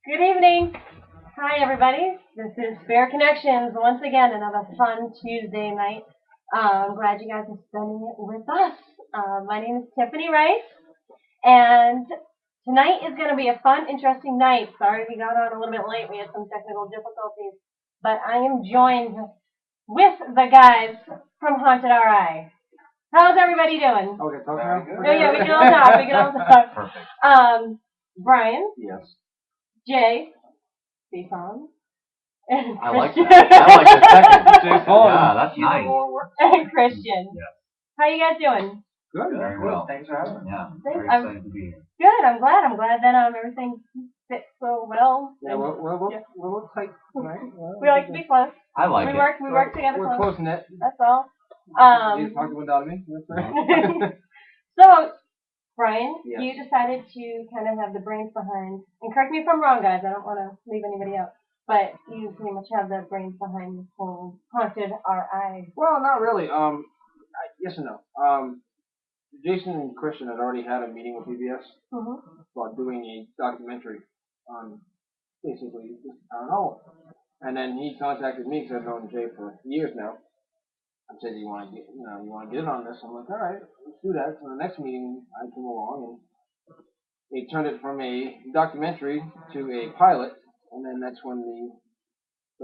Good evening. Hi, everybody. This is Fair Connections. Once again, another fun Tuesday night. I'm glad you guys are spending it with us. My name is Tiffany Rice, and tonight is going to be a fun, interesting night. Sorry we got on a little bit late. We had some technical difficulties, but I am joined with the guys from Haunted RI. How's everybody doing? Okay, talk now. Oh, yeah, we can all talk. We can all talk. Perfect. Brian, Yes. Jay, Steve Tom, and I like Christian. that. I like the second. Jay Paul. Yeah, that's nice. And Christian. Yeah. How you guys doing? Good. Very well. Thanks for having me. Yeah. Thanks. Very excited to be here. Good. I'm glad. I'm glad that everything fits so well. Yeah, we're a little tight tonight. We like to be close. I like we it. We work together. We're close knit. That's all. Jay's talking without me. That's right. So, Brian, Yes. you decided to kind of have the brains behind, and correct me if I'm wrong, guys. I don't want to leave anybody out, but you pretty much have the brains behind this whole Haunted RI. Well, not really. Yes and no. Jason and Christian had already had a meeting with PBS about doing a documentary on basically just paranormal. And then he contacted me because I've known Jay for years now. I said, you want to get in on this? I'm like, all right, let's do that. So the next meeting, I came along and they turned it from a documentary to a pilot, and then that's when the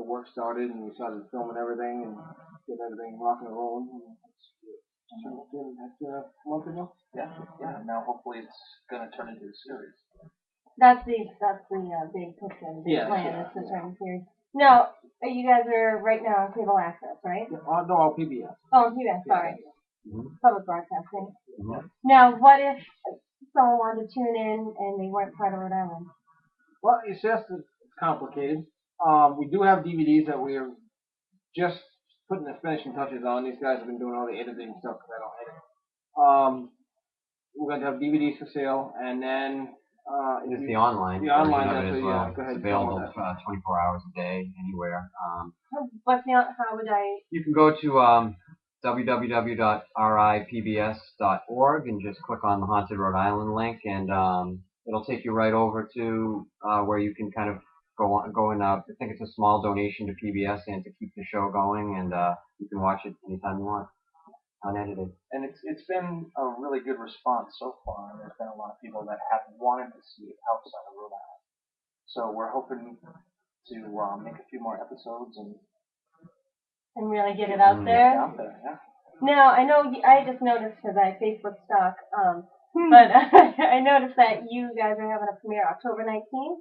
work started and we started filming everything and get everything rocking and rolling. And that's a month ago. Yeah. Now hopefully it's gonna turn into a series. That's the big picture, the big plan is to turn series. Now, you guys are right now on cable access, right? Yeah, no, PBS. Oh, PBS, sorry. Public broadcasting. Mm-hmm. Now, what if someone wanted to tune in and they weren't part of Rhode Island? Well, it's complicated. We do have DVDs that we're just putting the finishing touches on. These guys have been doing all the editing stuff because I don't edit. We're going to have DVDs for sale, and then It's the online. The online, version of it as well. go ahead. It's available 24 hours a day, anywhere. How would I? You can go to www.ripbs.org and just click on the Haunted Rhode Island link, and it'll take you right over to where you can kind of go and I think it's a small donation to PBS and to keep the show going, and you can watch it anytime you want, unedited. And it's been a really good response so far. There's been a lot of people that have wanted to see it outside of Rhode Island. So we're hoping to make a few more episodes and really get it out there? Out there, yeah. Now, I know I just noticed because I Facebook stalk, but I noticed that you guys are having a premiere October 19th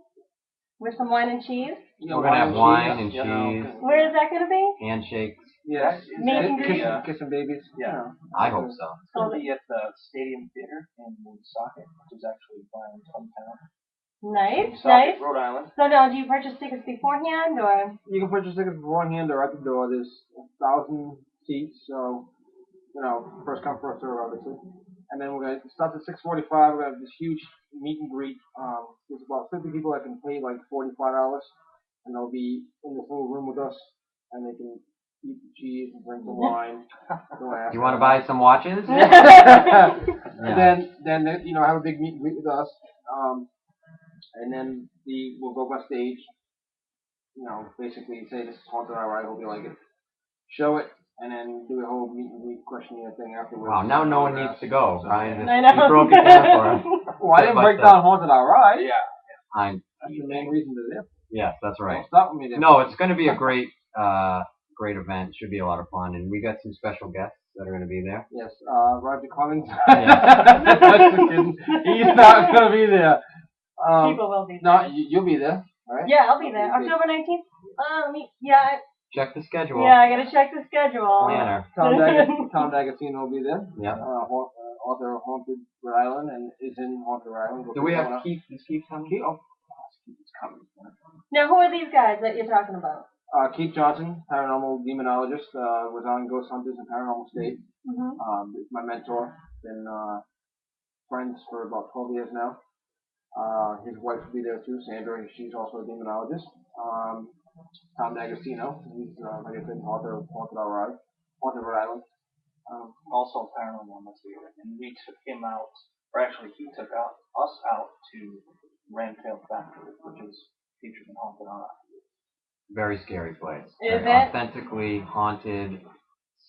with some wine and cheese. We're going to have wine and cheese. Where is that going to be? Handshakes. Yes. Meet and greet. Kissing babies. Yeah. I hope so. It's going to be at the Stadium Theater in Woonsocket, which is actually Brian's hometown. Nice, Woonsocket, nice. Rhode Island. So now, do you purchase tickets beforehand, or? You can purchase tickets beforehand or at the door. There's 1,000 seats, so first come, first serve, obviously. And then we're gonna start at 6:45. We're gonna have this huge meet and greet. There's about 50 people that can pay like $45, and they'll be in this little room with us, and they can eat the cheese and drink the wine. Do you want to buy some watches? And then have a big meet and greet with us. And then we'll go by stage. Basically say this is Haunted RI. Hope you like it. Show it. And then do a whole meet and greet questionnaire thing afterwards. Wow, now no one needs to go. Brian I know. just broke it down for us. Well, I didn't break down Haunted RI. Yeah. That's the main reason to live. Yes, that's right. Don't stop with me there. No, it's going to be a great event. Should be a lot of fun, and we got some special guests that are going to be there. Yes, Roger Clemens. Just kidding. He's not going to be there. People will be. No, you'll be there, right? Yeah, I'll be there. October 19th? Check the schedule. Yeah, I gotta check the schedule. Planner. Tom D'Agostino will be there. Yeah. Author of Haunted Rhode Island and is in Haunted Rhode Island. Do we have Keith? Is Keith coming? Keith? Oh, Keith's coming. Now, who are these guys that you're talking about? Keith Johnson, paranormal demonologist, was on Ghost Hunters and Paranormal State. He's my mentor. Been friends for about 12 years now. His wife will be there too, Sandra. She's also a demonologist. Tom D'Agostino, he's like I said, author of Haunted Rhode Island. Also paranormal investigator, and we took him out, or actually he took us out to Ramtail Factory, which is featured in Haunted on Our Field. Very scary place. Is Very it? authentically haunted,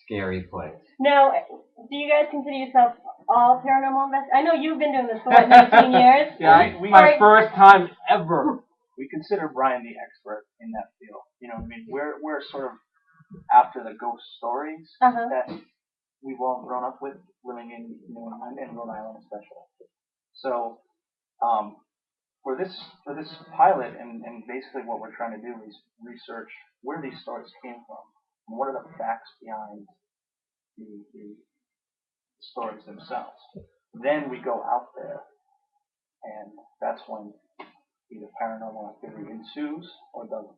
scary place. Now, do you guys consider yourself all paranormal investigators? I know you've been doing this for, what, 19 years? Yeah, My first time ever. we consider Brian the expert in that field. You know, I mean, we're sort of after the ghost stories that we've all grown up with, living in New England and Rhode Island especially. So, for this pilot, and basically what we're trying to do is research where these stories came from and what are the facts behind the stories themselves. Then we go out there, and that's when either paranormal activity ensues or doesn't.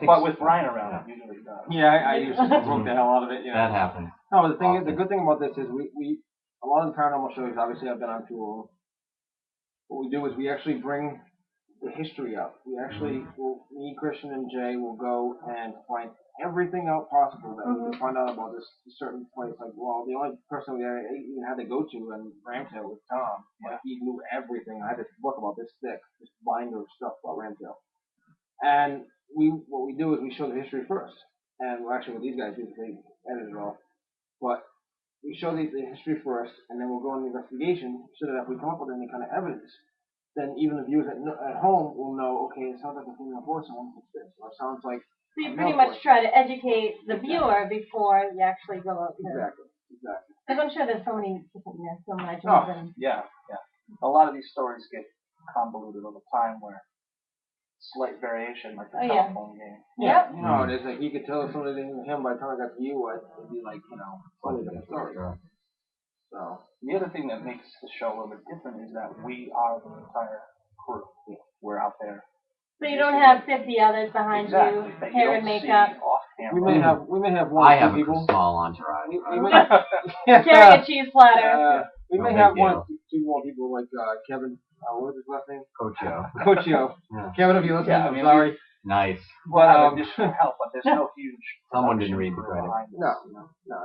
But with Brian around, it usually does. Yeah, I usually broke the hell out of it. You know. That happens. No, the good thing about this is we a lot of the paranormal shows, obviously I've been on two of them. What we do is we actually bring the history out. We actually, me, Christian, and Jay will go and find everything out possible that we can find out about this certain place. Like, well, the only person we even had to go to in Ramtail was Tom. Like, he knew everything. I had this book about this thick, this binder of stuff about Ramtail. And what we do is we show the history first. And actually what these guys do is they edit it all. But we show the history first, and then we'll go on the investigation so that if we come up with any kind of evidence, then even the viewers at home will know, okay, it sounds like a female voice, someone fix this. Or it sounds like so you pretty much try to educate the viewer before you actually go out there. Exactly. Because I'm sure there's so many different myths and legends. And Yeah. A lot of these stories get convoluted over time where slight variation, like the telephone game. Yep. You know, it's like you could tell something to him by the time I got to you, it'd be like, totally different story. So the other thing that makes the show a little bit different is that we are the entire crew. We're out there. So you don't have 50 others behind you, hair and makeup. We may have one I or have two people. a small entourage. Carrying a cheese platter. We may have one or two more people like Kevin. What was his last name? Coachio. Kevin, if you're listening, I'm sorry. Nice. But additional help, but there's no huge. Someone didn't read the credit. No.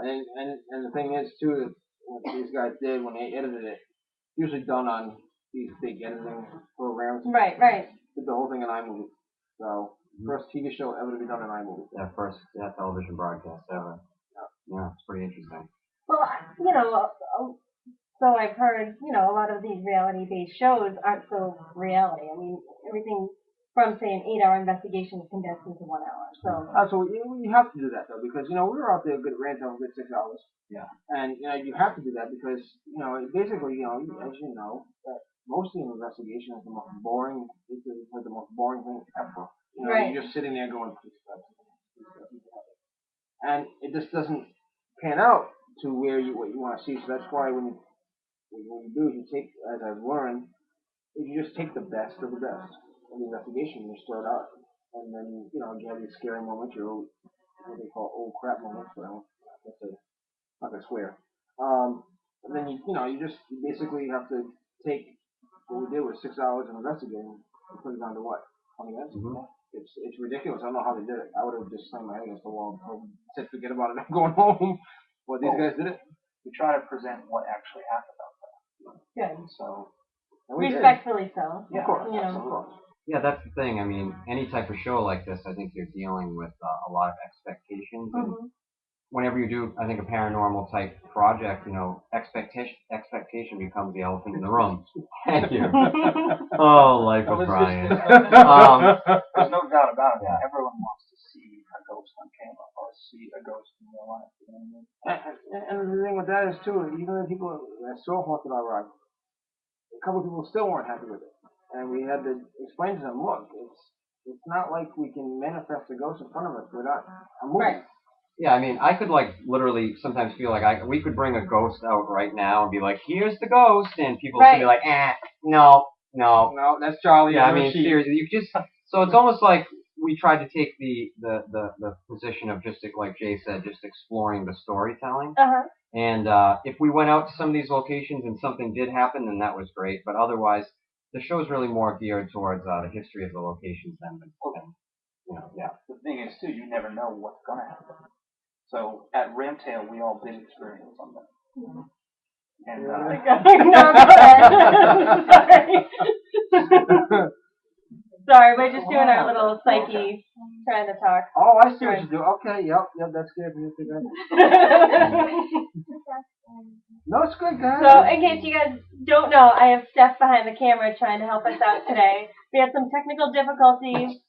And the thing is too, what these guys did when they edited it, usually done on these big editing programs. Right. Did the whole thing in iMovie. So first TV show ever to be done in iMovie. Yeah, first television broadcast ever. Yeah, it's pretty interesting. Well, so I've heard, a lot of these reality-based shows aren't so reality. I mean, everything from, say, an 8-hour investigation is condensed into 1 hour. So we have to do that, though, because, we were out there a good ranch over a good 6 hours. Yeah. And, you have to do that because, basically, as you know, that mostly an investigation is the most boring, it's like the most boring thing ever. You're just sitting there going, and it just doesn't pan out to what you want to see. So that's why when you do is you take, as I've learned, you just take the best of the best of the investigation and you throw it out. And then, you have these scary moments, your what they call old crap moments, but I'm not going to swear. And then, you basically have to take what we did with 6 hours of investigating and put it down to what? 20 minutes? Mm-hmm. It's ridiculous. I don't know how they did it. I would have just slammed my head against the wall and said, forget about it, I'm going home. But these guys did it. We try to present what actually happened out there. good. So Respectfully so. Yeah, of course. Of course. Yeah, that's the thing. I mean, any type of show like this, I think you're dealing with a lot of expectations. And whenever you do, I think, a paranormal type project, expectation becomes the elephant in the room. Thank you. Oh, life of Brian. There's no doubt about it. Yeah. Everyone wants to see a ghost on camera or see a ghost in real life. You know what I mean? And the thing with that is, too, even the people that saw Haunted our Ride, a couple of people still weren't happy with it. And we had to explain to them, look, it's not like we can manifest a ghost in front of us. We're not a movie. Right. Yeah, I mean, I could literally sometimes feel like we could bring a ghost out right now and be like, here's the ghost, and people would be like, no, that's Charlie. Yeah, I mean, seriously, so it's almost like we tried to take the position of just, like Jay said, just exploring the storytelling. And if we went out to some of these locations and something did happen, then that was great. But otherwise, the show is really more geared towards the history of the locations than The thing is, too, you never know what's going to happen. So at Ramtail, we all did experience something. And no, go ahead. Sorry. Sorry, we're just doing our little psyche trying to talk. Oh, I see what you do. Okay, yep, that's good. No, it's good, guys. So, in case you guys don't know, I have Steph behind the camera trying to help us out today. We had some technical difficulties.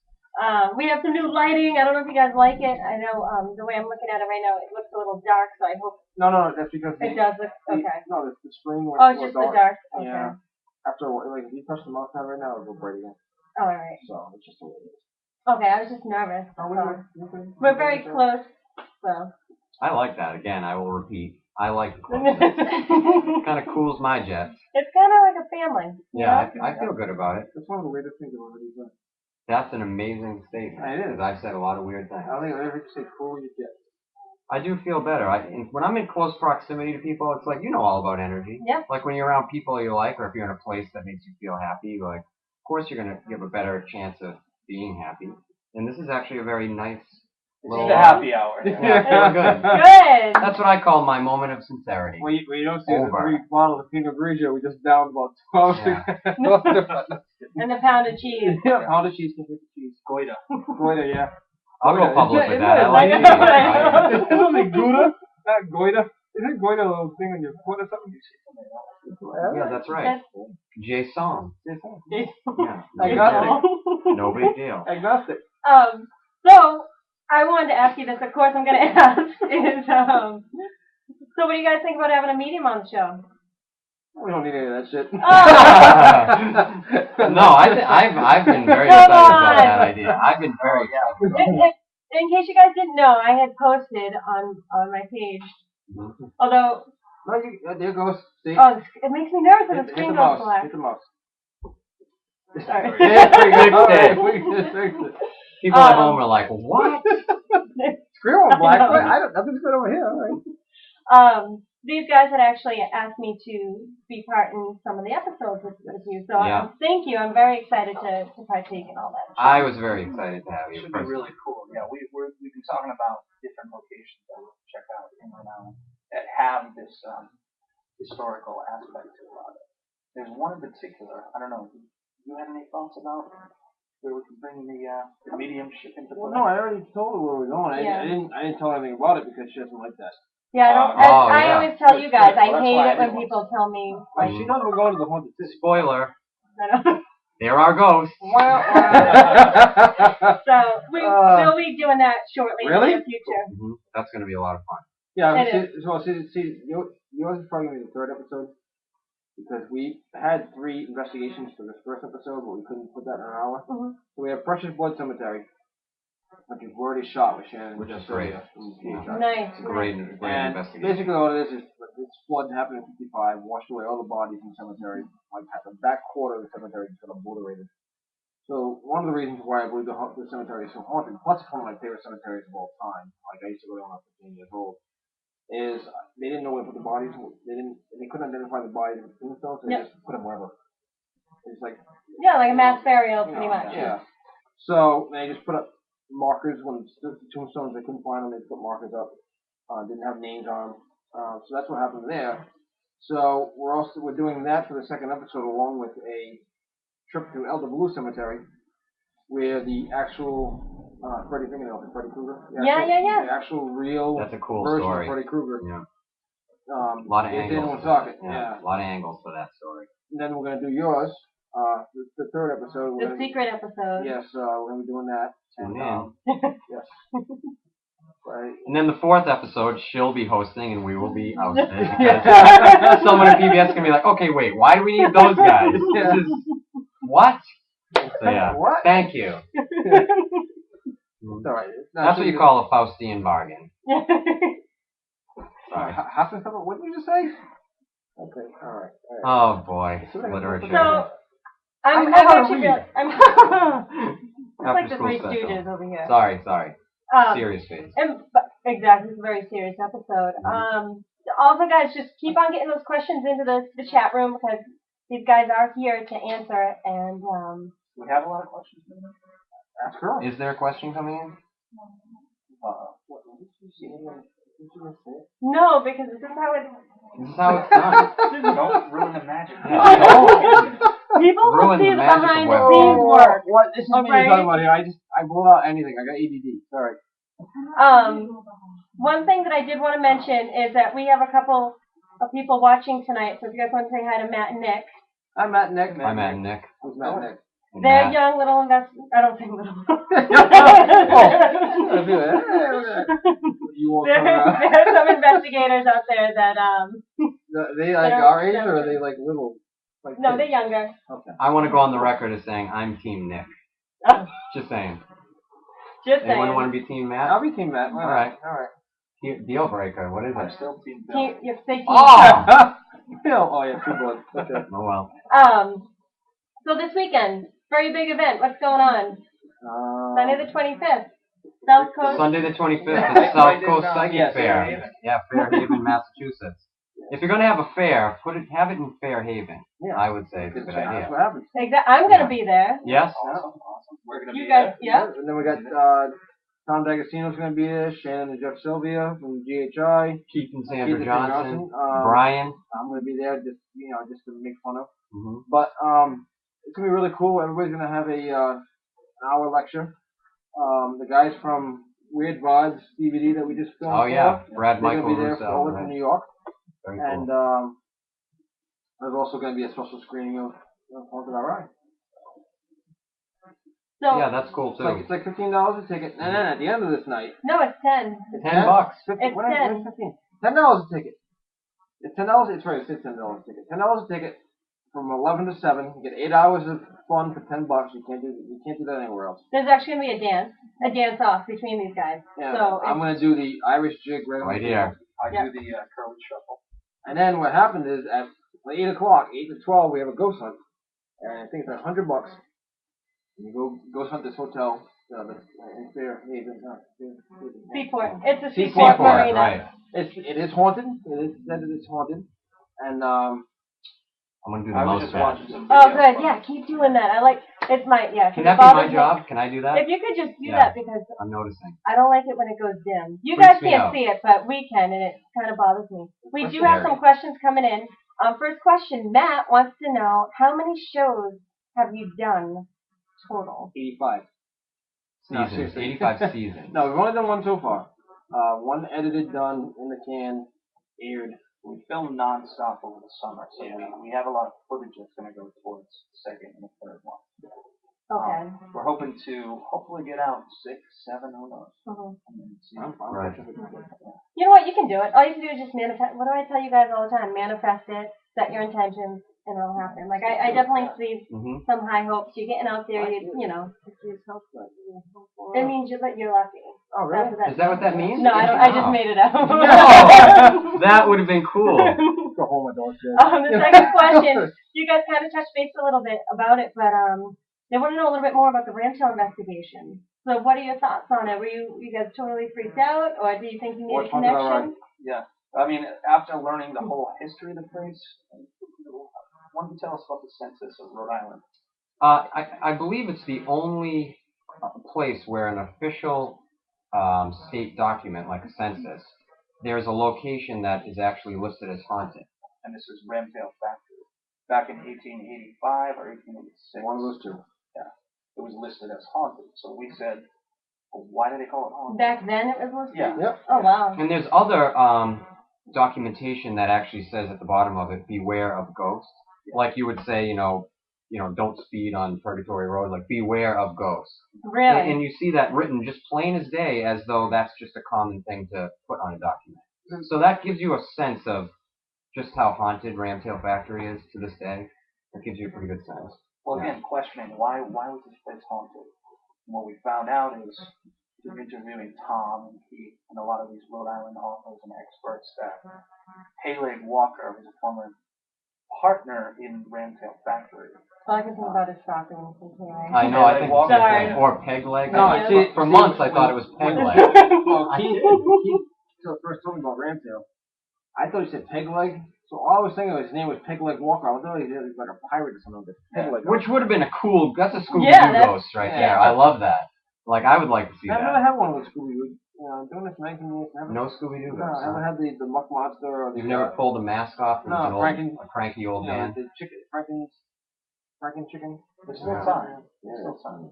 We have some new lighting. I don't know if you guys like it. I know the way I'm looking at it right now, it looks a little dark, so I hope No, that's because it does look okay. No, the screen went Oh, it's just the dark. Okay. Yeah. After a while, like if you touch the mouse pad right now, it'll go bright again. Oh, all right. So it's just the way it is. Okay, I was just nervous. Oh, we're very close, so. I like that. Again, I will repeat. I like the closeness. It kind of cools my jets. It's kind of like a family. Yeah, I feel good about it. That's one of the weirdest things I've ever done. That's an amazing statement. It is. Because I've said a lot of weird things. I think whenever you say cool, you get. I do feel better. When I'm in close proximity to people, it's like, you know all about energy. Yep. Like when you're around people you like, or if you're in a place that makes you feel happy, like, of course you're going to give a better chance of being happy. And this is actually a very nice little... It's the happy hour. Yeah, feel good. Good. That's what I call my moment of sincerity. When you don't see the Over. 3 bottles of Pinot Grigio, we just downed about 12. Yeah. And a pound of cheese. Yeah, pound of cheese, cheese. Goita. Goita, yeah. I'll go public with that. I I like know, cheese. I know. Isn't it Gouda? Not Goita. Isn't Goita a little thing on your foot or something? Yeah, that's right. Jason. Yeah. Agnostic. No big deal. Agnostic. So I wanted to ask you this. Of course, I'm going to ask is so what do you guys think about having a medium on the show? We don't need any of that shit. No, I've been very excited about that idea. I've been very excited. In case you guys didn't know, I had posted on my page. Although. No, there goes. See? Oh, it makes me nervous when the screen goes black. Hit the mouse. Sorry. People at home are like, what? Screen went black. Nothing's good over here. All right. These guys had actually asked me to be part in some of the episodes with you, so thank you. I'm very excited to partake in all that. I was very excited to have you. It should be really cool. Yeah, we've been talking about different locations that we'll check out in Rhode Island that have this historical aspect to a lot of it. There's one in particular. I don't know. Do you have any thoughts about where we can bring the mediumship into play? Well, no, I already told her where we're going. I didn't tell her anything about it because she doesn't like that. Yeah, I always tell you guys, I hate it when people tell me. Like, she knows we're going to the haunted city. Spoiler. There are ghosts. So we'll be doing that shortly in the future. That's going to be a lot of fun. Yeah, see, yours is probably going to be the 3rd episode because we had 3 investigations for this first episode, but we couldn't put that in an hour. So we have Precious Blood Cemetery, which is already shot with Shannon. Which is great. Nice. Great investigation. Basically all it is this flood happened in 55, washed away all the bodies in the cemetery, like at the back quarter of the cemetery just got obliterated. So one of the reasons why I believe the cemetery is so haunted, plus it's one of my favorite cemeteries of all time, like I used to go there when I was 15 years old, is they didn't know where to put the bodies. They couldn't identify the bodies in the tombstones, so they just put them wherever. It's like like a mass burial, pretty much. Yeah. So they just put up markers when the tombstones they couldn't find them. They put markers up. Didn't have names on them. So that's what happened there. So we're doing that for the 2nd episode, along with a trip to Elder Blue Cemetery, where the actual Freddy Fingernail and Freddy Krueger. The actual real That's a cool version story. of Freddy Krueger. Yeah. A lot of angles. In Woonsocket. A lot of angles for that story. And then we're going to do yours. The 3rd episode. The secret episode. Yes, we're going to be doing that. Yes. Right. And then the 4th episode, she'll be hosting and we will be ousted. Because someone at PBS can be like, okay, wait, why do we need those guys? This is, what? So yeah, what? Thank you. It's all right. That's what you call a Faustian bargain. Sorry. What did you just say? Okay, all right. Oh boy, literature. So I'm actually really, it's like the Three Stooges over here. Sorry. Serious face. Exactly, it's a very serious episode. Also, guys, just keep on getting those questions into the chat room because these guys are here to answer. And we have a lot of questions. Ask her. Is there a question coming in? Did you just say it? No, because this is how it. This is how it's done. Don't ruin the magic. People will Ruin see the the magic behind of the web scenes work. What? This is me Okay. you're talking about here. I blow out anything. I got ADD. Sorry. One thing that I did want to mention is that we have a couple of people watching tonight. So if you guys want to say hi to Matt and Nick, I'm Matt and Nick. I'm Matt and Nick. Who's Matt and Nick? And they're Matt. young little investors. I don't think little. You want There's some investigators out there that they like our age or are they like little? Like no, kids? they're younger. Okay. I want to go on the record as saying I'm Team Nick. Just saying. Just Anyone saying. want to be Team Matt? I'll be Team Matt. All right. All right. Deal breaker. What is I'm it? still Team Bill. You have to say team. Oh! Phil. Oh yeah, two boys. Okay. Oh well. So this weekend, very big event. What's going on? Sunday the 25th. South Coast. Sunday the 25th, Yeah. the South Right Coast down. Psychic Yeah, Fair. Fairhaven. Yeah, Fairhaven, Massachusetts. If you're gonna have a fair, have it in Fairhaven. Yeah. I would say it's a good That's idea. what happens. I'm gonna be there. Yes. Awesome. We're gonna You be guys, there. yeah. And then we got Tom D'Agostino's going to be there. Shannon and Jeff Sylvia from GHI. Keith and Keith Sandra and Johnson. Johnson. Brian. I'm going to be there just to make fun of. Mm-hmm. But it's going to be really cool. Everybody's going to have an hour lecture. The guys from Weird Vods DVD that we just filmed. Oh yeah, Brad they're Michael going to be there Russo. over Right. from New York. Very And cool. there's also going to be a special screening of Haunted Ride. So Yeah, that's cool too. It's like $15 a ticket. And then at the end of this night, no, it's 10. it's $10 bucks. It's What is 10. 15? $10 a ticket. It's $10. It's right. It's $10 a ticket. $10 a ticket from 11 to 7. You get 8 hours of fun for $10. You can't do that anywhere else. There's actually gonna be a dance off between these guys. Yeah. So I'm gonna do the Irish jig Right here. I Yeah. do the curly shuffle. And then what happened is at 8 o'clock, 8 to 12, we have a ghost hunt. And I think it's $100. And you go ghost hunt this hotel. In Fairhaven. Seaport. It's a Seaport, Seaport Marina. Right. It is haunted. It is said that it's haunted. And I'm gonna do the I was most just bad. watching some Oh, videos good. from Yeah, keep doing that. It's my, yeah. Can it that be my bothers me. job? Can I do that? If you could just do Yeah. that, because I'm noticing. I don't like it when it goes dim. You Freaks guys me can't out. see it, but we can, and it kind of bothers me. We That's do have scary. some questions coming in. First question, Matt wants to know, how many shows have you done total? 85. No, Seasons. seriously. 85 seasons. No, we've only done one so far. One edited, done, in the can, aired. We filmed non-stop over the summer, so we have a lot of footage that's going to go towards the second and the third one. Okay. We're hoping to hopefully get out 6, 7, who knows. Mhm. And then see. Right. You know what? You can do it. All you have to do is just manifest. What do I tell you guys all the time? Manifest it, set your intentions, and it'll happen. Like, I definitely see Mm-hmm. some high hopes. You're getting out there, you know. It means you're lucky. Oh, really? Is that what that means? No, I just Oh. made it up. No! That would have been cool. Go home with those kids. The second question, you guys kind of touched base a little bit about it, but they want to know a little bit more about the Ramtail investigation. So what are your thoughts on it? Were you guys totally freaked out, or do you think you need a What's Haunted connection? Yeah. I mean, after learning the whole history of the place, why don't you tell us about the census of Rhode Island? I believe it's the only place where an official state document, like a census, there's a location that is actually listed as haunted. And this is Ramtail Factory. Back in 1885 or 1886. One of those two. Yeah. It was listed as haunted. So we said, well, why do they call it haunted? Back then it was listed? Yeah. Yep. Oh, wow. And there's other documentation that actually says at the bottom of it, beware of ghosts. Yeah. Like you would say, don't speed on Purgatory Road, like beware of ghosts. Really? And you see that written just plain as day, as though that's just a common thing to put on a document. So that gives you a sense of just how haunted Ramtail Factory is to this day. That gives you a pretty good sense. Well, again, questioning why was this place haunted? And what we found out is through interviewing Tom and Keith and a lot of these Rhode Island authors and experts that Pele Walker was a former partner in Ramtail Factory. All I can think about is stalking and thinking, I know, I think Walker. it's or peg leg. No, see, for months I thought it was peg leg. Well, Keith first told me about Ramtail. I thought he said peg leg. So all I was thinking his name was Peg Leg Walker. I thought he was like a pirate or something. Peg Leg. Which would have been a cool, that's a Scooby-Doo Yeah, that's- ghost right yeah. there. I love that. Like, I would like to see I've never that. had one of those Scooby-Doo doing this 19 years. No Scooby-Doo No, I ghosts. haven't had the muck monster or the. You've never pulled the mask off and No, a cranky old man. The chicken, Franken chicken. It's still fun. Yeah, it's still fun.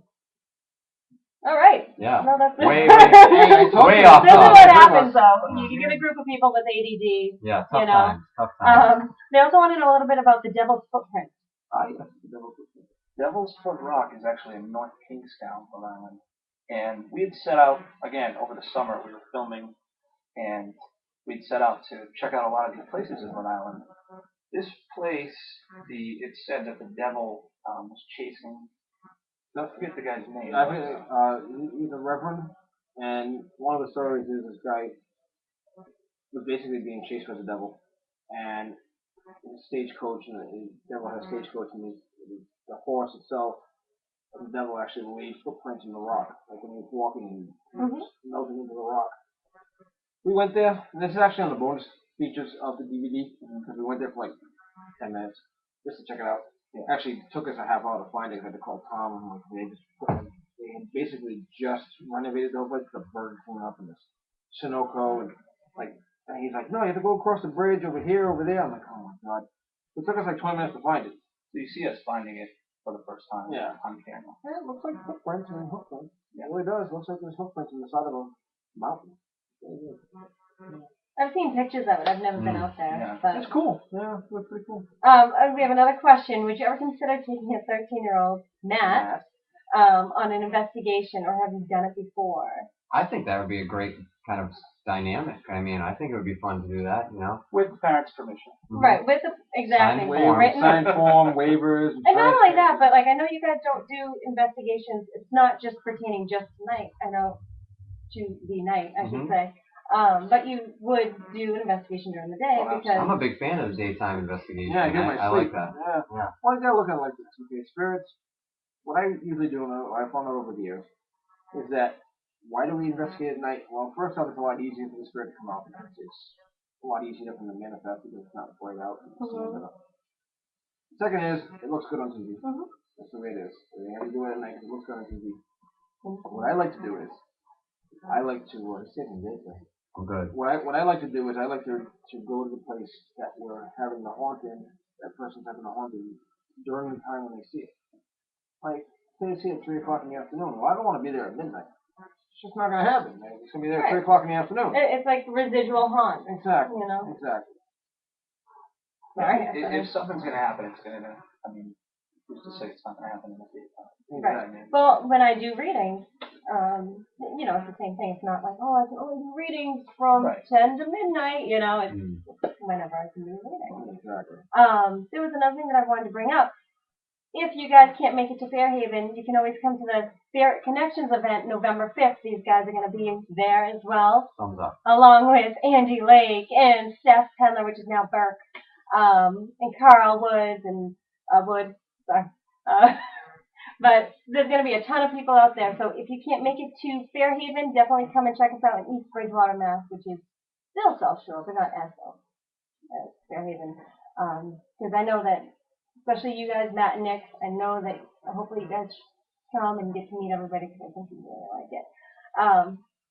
All right. Yeah. No, that's Way This off. is what happens, though. You get a group of people with ADD. Yeah, tough times. They also want to know a little bit about the Devil's Footprint. Yes, the Devil's Footprint. Devil's Foot Rock is actually in North Kingstown, Rhode Island. And we had set out, again, over the summer, we were filming, and we'd set out to check out a lot of these places in Rhode Island. This place, it said that the devil was chasing, don't forget the guy's name. He's a reverend, and one of the stories is this guy was basically being chased by the devil, and the stagecoach, and the devil has a stagecoach, and the horse itself, the devil actually leaves footprints in the rock, like when he was walking and melting into the rock. We went there, and this is actually on the bonus features of the DVD, because we went there for like 10 minutes, just to check it out. It actually took us a half hour to find it. I had to call Tom, and they had basically just renovated the whole place, the Burger King up in this Sunoco, and he's like, no, you have to go across the bridge over here, over there. I'm like, oh my god. It took us like 20 minutes to find it. So you see us finding it for the first time on camera. Yeah, it looks like footprints and hoof prints. Yeah, it really does. It looks like there's hoof prints on the side of a mountain. I've seen pictures of it. I've never been out there. Yeah. But It's cool. Yeah, it looks pretty cool. we have another question. Would you ever consider taking a 13-year-old, Matt, on an investigation, or have you done it before? I think that would be a great kind of dynamic. I mean, I think it would be fun to do that, With the parents' permission. Right, with the, exactly. Sign form, waivers. And not only that, but I know you guys don't do investigations. It's not just pertaining just tonight. I know, to the night, I should say. But you would do an investigation during the day because I'm a big fan of the daytime investigation. Yeah, I get my sleep. I like that. Yeah. Well, you gotta look at it like this. Okay, spirits. What I usually do, and I found out over the years, is that why do we investigate at night? Well, first off, it's a lot easier for the spirit to come out because it's a lot easier for them to manifest because it's not bright out. Second is, it looks good on TV. That's the way it is. They have to do it at night because it looks good on TV. What I like to do is, I like to, I'm good. What I like to do is I like to go to the place that we're having the haunting, that person's having the haunting during the time when they see it. Like, say they see it at 3 o'clock in the afternoon. Well, I don't want to be there at midnight. It's just not going to happen. It's going to be there at 3 o'clock in the afternoon. it's like residual haunt. Exactly. Exactly. If something's going to happen, it's going to, who's to say it's not going to happen in the daytime? Right. Well, when I do readings, it's the same thing. It's not like, I can only do readings from 10 to midnight, it's whenever I can do a reading. Exactly. There was another thing that I wanted to bring up. If you guys can't make it to Fairhaven, you can always come to the Spirit Connections event November 5th. These guys are going to be there as well. Thumbs up. Along with Andy Lake and Steph Pendler, which is now Burke, and Carl Woods and but there's going to be a ton of people out there. So if you can't make it to Fairhaven, definitely come and check us out in East Bridgewater, Mass., which is still South Shore, but not as South as Fairhaven. Because I know that, especially you guys, Matt and Nick, I know that hopefully you guys come and get to meet everybody because I think you really like it.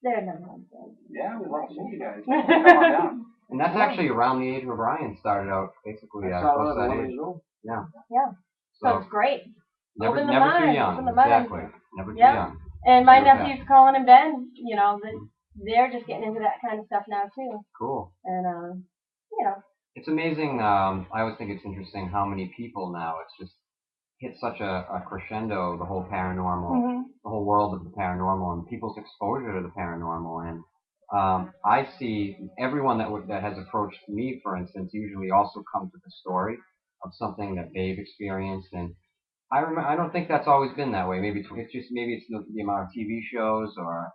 They're number one fans. Yeah, we'd love to meet you guys. Come on down. And that's actually around the age where Brian started out, basically. Close to that age. Yeah. So it's great. Never too young. Exactly. Never too young. And my nephews, Colin and Ben, they're just getting into that kind of stuff now too. Cool. And it's amazing. I always think it's interesting how many people now. It's just hit such a crescendo. The whole paranormal, the whole world of the paranormal, and people's exposure to the paranormal. And I see everyone that has approached me, for instance, usually also comes with a story of something that they've experienced. And I don't think that's always been that way. Maybe it's the amount of TV shows or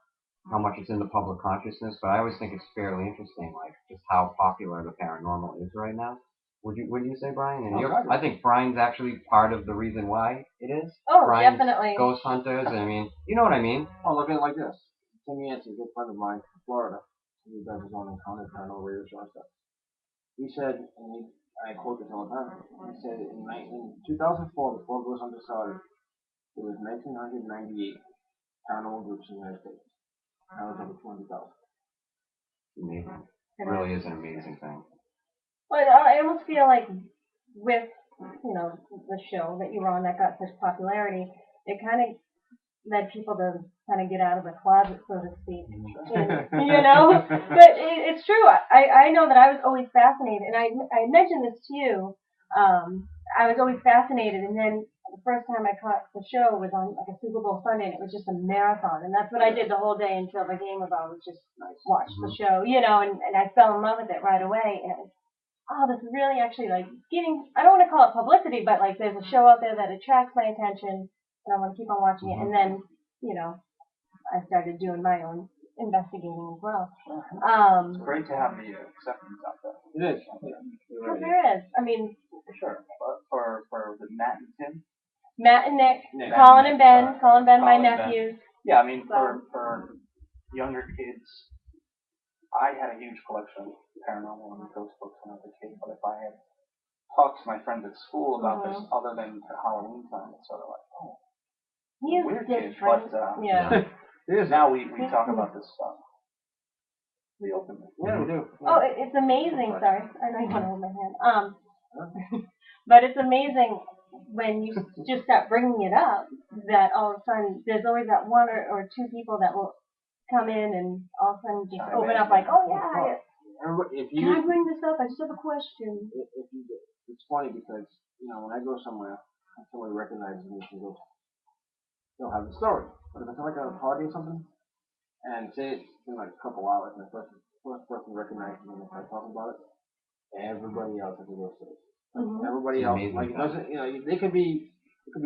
how much it's in the public consciousness. But I always think it's fairly interesting, like just how popular the paranormal is right now. Wouldn't you say, Brian? And I think Brian's actually part of the reason why it is. Oh, Brian's definitely. Ghost hunters. I mean, you know what I mean. Oh, look at it like this. Tim Yancey, a good friend of mine from Florida, he does his own encounter paranormal radio show and stuff. He said, and I quote this all the time, he said in 2004, before Ghost Hunter started, it was 1998 paranormal groups in the United States. I was over 20,000. Amazing. It really is an amazing thing. But I almost feel like with, the show that you were on that got such popularity, it kind of led people to kind of get out of the closet, so to speak. But it's true. I know that I was always fascinated, and I mentioned this to you. I was always fascinated, and then the first time I caught the show was on like a Super Bowl Sunday, and it was just a marathon, and that's what I did the whole day until the game was on, was just watch the show, and I fell in love with it right away, and this is really actually like getting, I don't want to call it publicity, but like there's a show out there that attracts my attention, and I want to keep on watching it, and then, I started doing my own investigating as well. It's great to have the acceptance out there. It is. There is. I mean, for sure. For the Matt and Tim. Matt and Nick, Colin and Ben, my nephews. Yeah, I mean, for younger kids, I had a huge collection of paranormal and ghost books when I was a kid, but if I had talked to my friends at school about this other than Halloween time, it's sort of like, he's weird different. Kid, but yeah. Now we talk about this stuff. We openly. Yeah, we do. Oh, it's amazing. Sorry, I know you want to hold my hand. But it's amazing when you just start bringing it up that all of a sudden there's always that one or two people that will come in and all of a sudden just open up like, oh yeah, can I bring this up? I just have a question. It's funny because when I go somewhere and somebody recognizes me, they'll have the story. But if it's like at a party or something, and say it's been like a couple hours, and the first person recognizes me and starts talking about it, everybody else has a real story. Everybody else, like it doesn't, it could be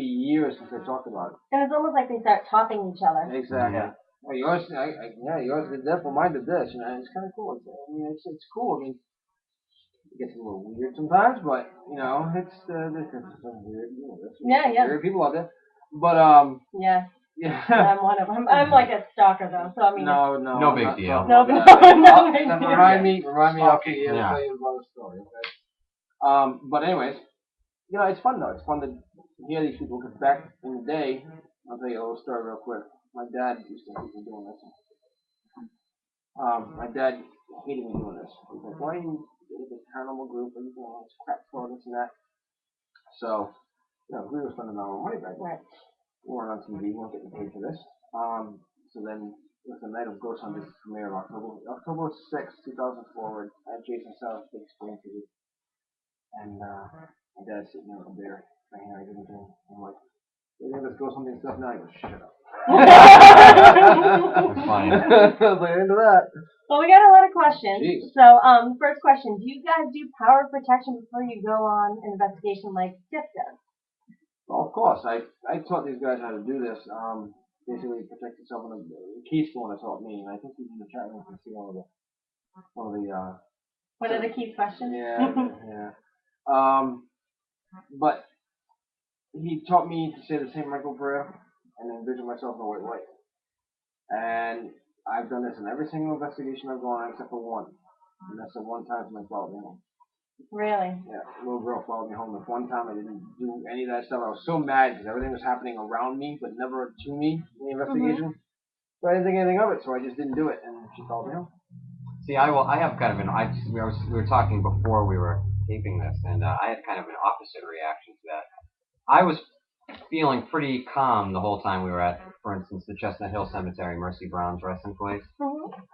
years since they talked about it. And it's almost like they start topping each other. Exactly. Yeah. Well, yours did that, but mine did this. It's kind of cool. It's cool. I mean, it gets a little weird sometimes, but there's some weird, weird people out there. But yeah. Yeah. I'm one of them. I'm like a stalker though, so I mean. No big deal. No big deal. Remind me. I'll tell you about a story. Okay. But anyways, it's fun though. It's fun to hear these people. Because back in the day, I'll tell you a little story real quick. My dad used to hate me doing this. My dad hated me doing this. He was like, "Why are you in this paranormal group and all this crap for this and that?" So, we were spending our own money back then. Right. We weren't on TV. We weren't getting paid for this. So then, it was the night of Ghost Hunters premiere of October 6th, 2004, at Jason South's Big Screen TV. And my dad's sitting there with a beer, saying, "I didn't do it." I'm like, "You think this Ghost Hunting stuff now?" He goes, "Shut up." Fine. I was like, into that. Well, we got a lot of questions. Jeez. So, first question: do you guys do power protection before you go on an investigation like Tiff does? Well, of course. I taught these guys how to do this. Basically, protect yourself. Keith's the one that taught me, and I think he's in the chat room. You can see one of the. What are the key questions? Yeah. But he taught me to say the St. Michael prayer and envision myself in a white light. And I've done this in every single investigation I've gone on except for one. And that's the one time somebody followed me home. Really? Yeah, a little girl followed me home. The one time I didn't do any of that stuff. I was so mad because everything was happening around me, but never to me in the investigation. So I didn't think anything of it, so I just didn't do it, and she followed me home. See, I have kind of we were talking before we were taping this, and I had kind of an opposite reaction to that. I was feeling pretty calm the whole time we were at, for instance, the Chestnut Hill Cemetery, Mercy Brown's resting place.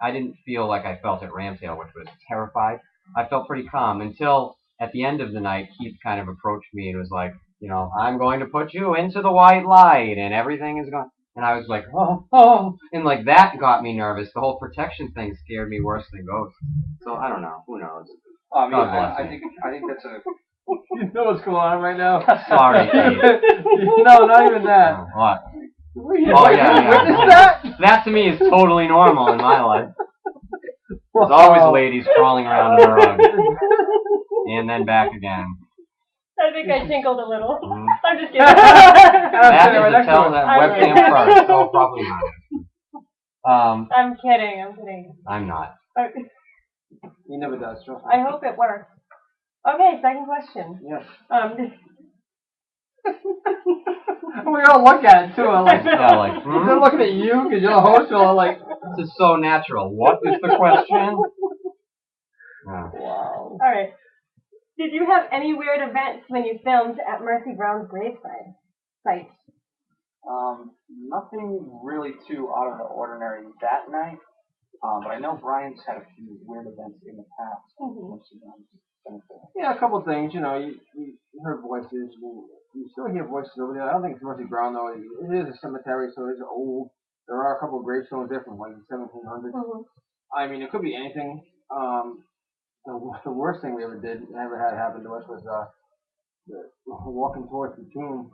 I didn't feel like I felt at Ramtail, which was terrified. I felt pretty calm until at the end of the night, Keith kind of approached me and was like, "I'm going to put you into the white light and everything is going." And I was like, oh, and like that got me nervous. The whole protection thing scared me worse than ghosts. So I don't know. Who knows? I think that's a. You know what's going on right now? Sorry, Keith. No, not even that. What? Oh yeah. That to me is totally normal in my life. There's always ladies crawling around in a rug. And then back again. I think I tinkled a little. Mm-hmm. I'm just kidding. That is a tell that webcam first, so probably not. I'm kidding. I'm not. He never does, trust me. I hope it works. Okay, second question. Yes. We all look at it too. I'm like, Yeah, like, they're looking at you because you're the host. So I'm like, This is so natural. What is the question? Wow. All right. Did you have any weird events when you filmed at Mercy Brown's gravesite? Site. Nothing really too out of the ordinary that night. But I know Brian's had a few weird events in the past. Yeah, a couple of things. You know, you heard voices. You still hear voices over there. I don't think it's Mercy Brown though. It is a cemetery, so it's old. There are a couple of gravestones there from like the 1700s. I mean, it could be anything. The worst thing we ever had happen to us was walking towards the tomb,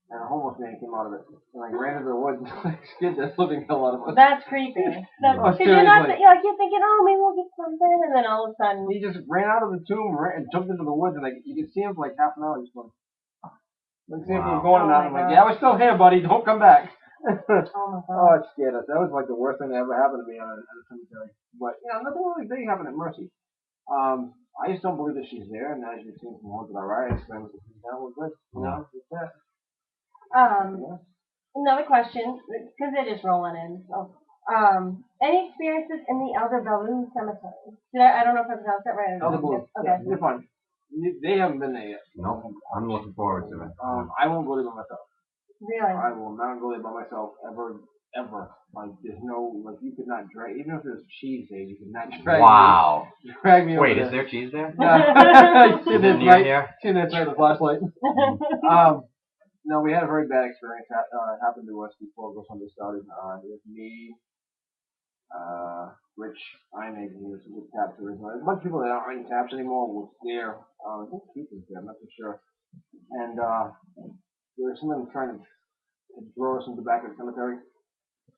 and a homeless man came out of it and like ran into the woods and like scared the living hell out of us. That's creepy. Because you're thinking, oh, maybe we'll get something, and then all of a sudden he just ran out of the tomb and jumped into the woods, and like you could see him for like half an hour. He's going, like, see if he was going or not. I'm like, yeah, we're still here, buddy. Don't come back. Oh, it scared us. That was like the worst thing that ever happened to me at a cemetery. But yeah, nothing really big happened at Mercy. I just don't believe that she's there, and as you've seen from Haunted Alright, that was good. You know, it's that. Another question, because it is rolling in. So, any experiences in the Elder Balloon Cemetery? I don't know if I pronounced that right. Elder Balloon. Okay. Yeah, you're fine. They haven't been there yet. Nope. I'm looking forward to it. I won't go there by myself. Really? I will not go there by myself ever. Like, there's no, like, you could not drag, even if there's cheese there, you could not drag me over Wait, there. is there cheese there? No. Is it near here? See that right, the flashlight. No, we had a very bad experience happen to us before Ghost Hunter started. It was me, Rich, Einig, who was with Taps originally. A bunch of people that aren't in Taps anymore was there. I think Keith was there, I'm not too sure. And there was someone trying to draw us into the back of the cemetery.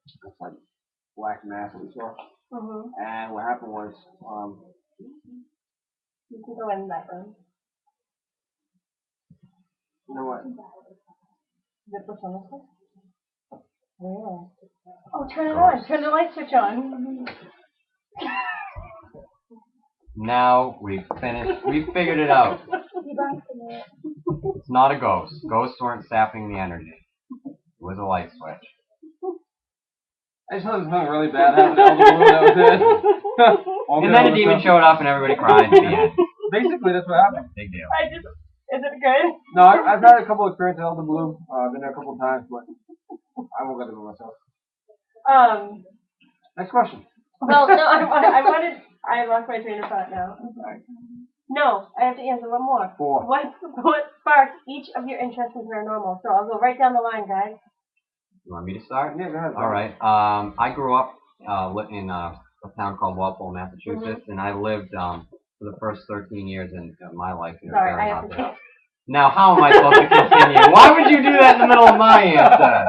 It's like black mass that we saw. And what happened was, you can go in that room. You know what? Is it push on this one? Really? Oh, turn it on. Turn the light switch on. Now we've finished. We've figured it out. It's not a ghost. Ghosts weren't sapping the energy. It was a light switch. I just thought something really bad happened to Elder Balloon. That was it. And then a demon showed up and everybody cried at the end. Basically, that's what happened. Big deal. Is it good? No, I've had a couple of experiences at Elder Balloon. I've been there a couple of times, but I won't go there by myself. Next question. Well, no, I lost my train of thought now. I'm sorry. No, I have to answer one more. 4. What sparked each of your interests in paranormal? So I'll go right down the line, guys. You want me to start? Yeah, go ahead. All right. I grew up in a town called Walpole, Massachusetts, and I lived for the first 13 years in my life in a very haunted house. Now, how am I supposed to continue? Why would you do that in the middle of my answer?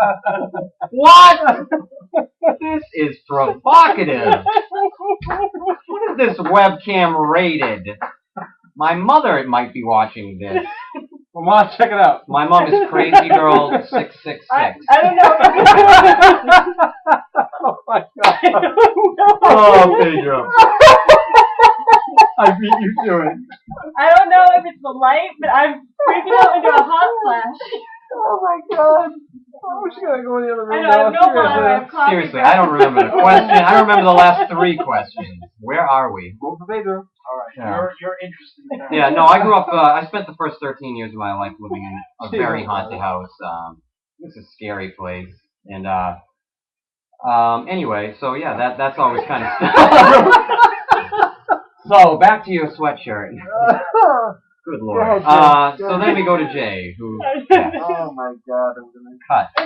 What? This is provocative. What is this webcam rated? My mother might be watching this. Well, Mom, check it out. My mom is Crazy Girl 666. I don't know. Oh my God. Oh, Pedro. I beat you to it. I don't know if it's the light, but I'm freaking out into a hot flash. Oh my God. Oh, she's gonna go in the other room. I know, I have no Seriously, I don't remember the question. I remember the last 3 questions. Where are we? Go for Pedro. All right, Yeah. you're interested in that. Yeah, no, I grew up, I spent the first 13 years of my life living in a very haunted house. It's a scary place. And, anyway, so yeah, that's always kind of stuff. So, back to your sweatshirt. Good Lord. So then we go to Jay, who... Yeah. Oh my God, I'm gonna Cut. I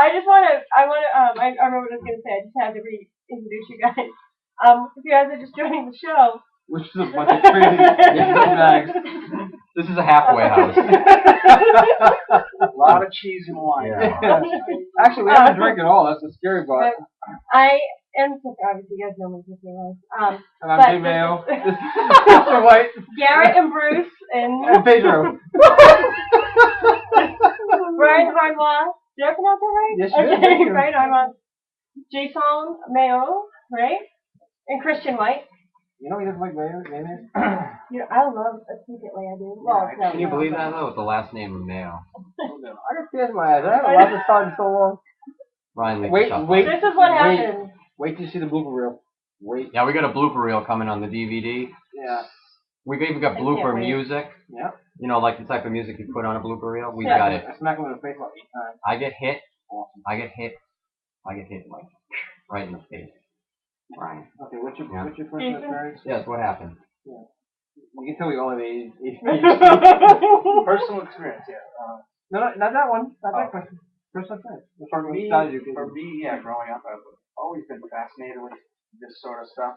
remember what I was going to say. I just had to reintroduce you guys. If you guys are just joining the show. Which is a bunch of crazy bags. This is a halfway house. A lot of cheese and wine. Yeah. Actually, we haven't drank at all. That's the scary part. I am obviously you guys know me, right? And I'm Jay Mayo. Mr. White. Garrett and Bruce and Pedro. Brian Harnois. Did I pronounce that right? Yes, you did. Okay, Brian Harnois. Jason Mayo, right? And Christian White. You know he doesn't like Mayo? I love secretly I do. Well, no, Can you believe that, though, with the last name of Mayo? I got tears in my eyes. I haven't laughed this hard in so long. Ryan, Wait. This is what happens. Wait till you see the blooper reel. Wait. Yeah, we got a blooper reel coming on the DVD. Yeah. We've even got blooper music. Yeah. You know, like the type of music you put on a blooper reel. We got it. I smack him in the face about 8 times. I get hit. Awesome. I get hit like right in the face. Brian. Okay, what's your personal experience? Yes, what happened? Yeah. You can tell we all have age. Personal experience, yeah. No, not that one. Not that question. Personal experience. For me, yeah, growing up, I've always been fascinated with this sort of stuff.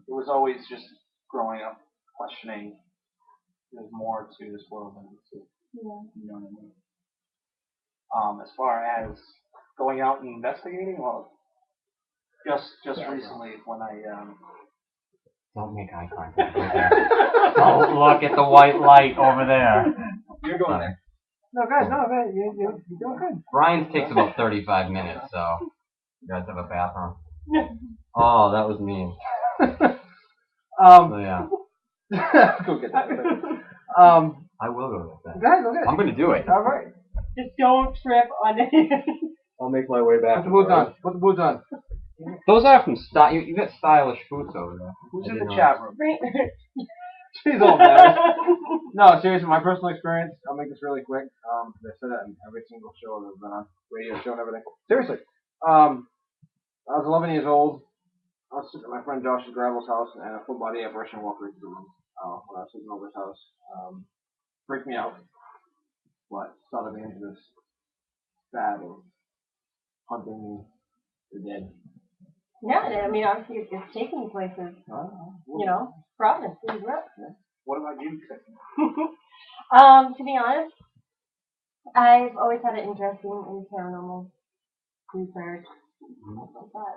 It was always just growing up questioning there's more to this world than we see. Yeah. You know what I mean? As far as going out and investigating, well, just recently when I Don't make eye contact right there. Don't look at the white light over there. You're going there. No, guys, you're doing good. Brian's takes about 35 minutes, so you guys have a bathroom. Oh, that was mean. So, yeah. Go get that. I will go get that. Go get it. I'm going to do it. All right. Just don't trip on it. I'll make my way back. Put the boots on. Put the boots on. Those are from style. You got stylish boots over there. who's in the chat room? She's all bad. No, seriously, my personal experience, I'll make this really quick. I said that in every single show that I've been on, radio show and everything. Seriously. I was 11 years old. I was sitting at my friend Josh's Gravel's house, and a full body apparition walked into the room when I was sitting over his house. Freaked me out. But started me into this fad of hunting the dead. Yeah, I mean, obviously it's taking places, you know, Providence, where you grew up. What about you, Tiffany? To be honest, I've always had an interest in paranormal research.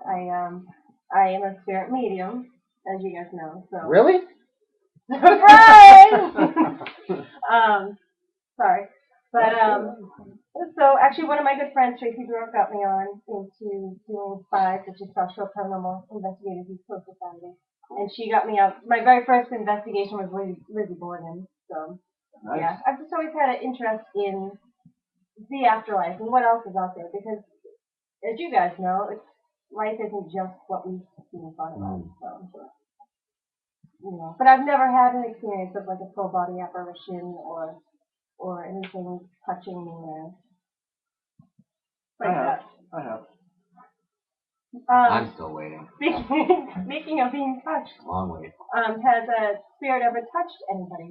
I am a spirit medium, as you guys know. So Really? surprise! Sorry, but so actually, one of my good friends, Tracy Brewer, got me on into doing SPIES, which is Special Paranormal Investigators East Coast Society, and she got me out. My very first investigation was Lizzie Borden. So Nice. yeah, I've just always had an interest in the afterlife and what else is out there, because as you guys know, life isn't just what we see in front of us. So, you know, but I've never had an experience of like a full body apparition or anything touching me there. Like that. I have. I'm still waiting. Speaking of being touched, Long wait. has a spirit ever touched anybody?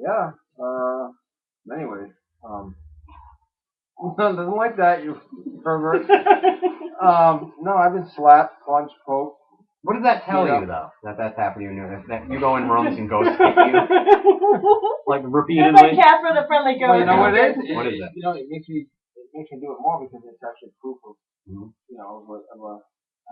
Yeah. Many ways. Doesn't like that, you pervert. No, I've been slapped, punched, poked. What does that tell you, though? That's happening to you? That you go in rooms and ghosts kick you? Like repeatedly? It's like Casper the Friendly Ghost. Well, you know what it is? What is it? You know, it makes me do it more because it's actually proof of, you know, of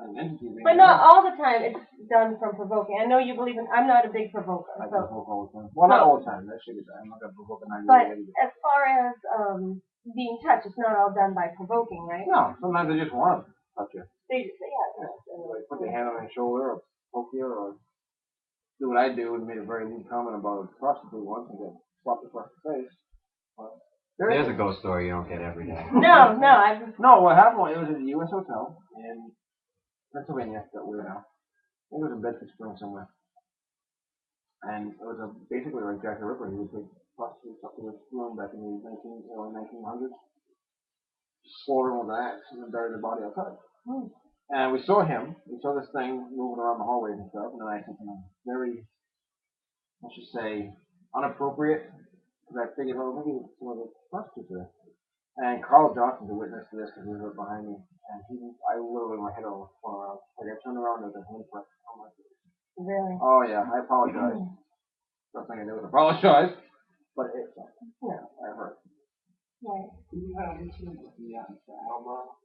an entity. But not all the time. It's done from provoking. I know you believe in. I'm not a big provoker. I So. provoke all the time. Well, not all the time. That shit is. I'm not gonna provoke a 90 But as far as being touched, it's not all done by provoking, right? No, sometimes they just want to touch you. They just, yeah. Like put their hand on your shoulder or poke you or do what I do and made a very lewd comment about a prostitute once and get slapped across the face. There's a ghost story you don't get every day. No, No, what happened was it was at the U.S. Hotel in Pennsylvania that we were now. I think it was in Bedford Springs somewhere. And it was basically like Jack the Ripper. He would take prostitutes up to his room back in the early 1900s, slaughter them with an axe, and then bury the body outside. And we saw him. We saw this thing moving around the hallways and stuff. And then I said something very, I should say, unappropriate. Because I figured, well, maybe some of the prostitutes there. And Carl Johnson's a witness to this because he was right behind me. And I literally, my head all spun around. Like I turned around and there was a hand press on my face. really. Oh yeah, I apologize. First thing I did was apologize. But it I hurt. Right. Did you have an incident with the elbow?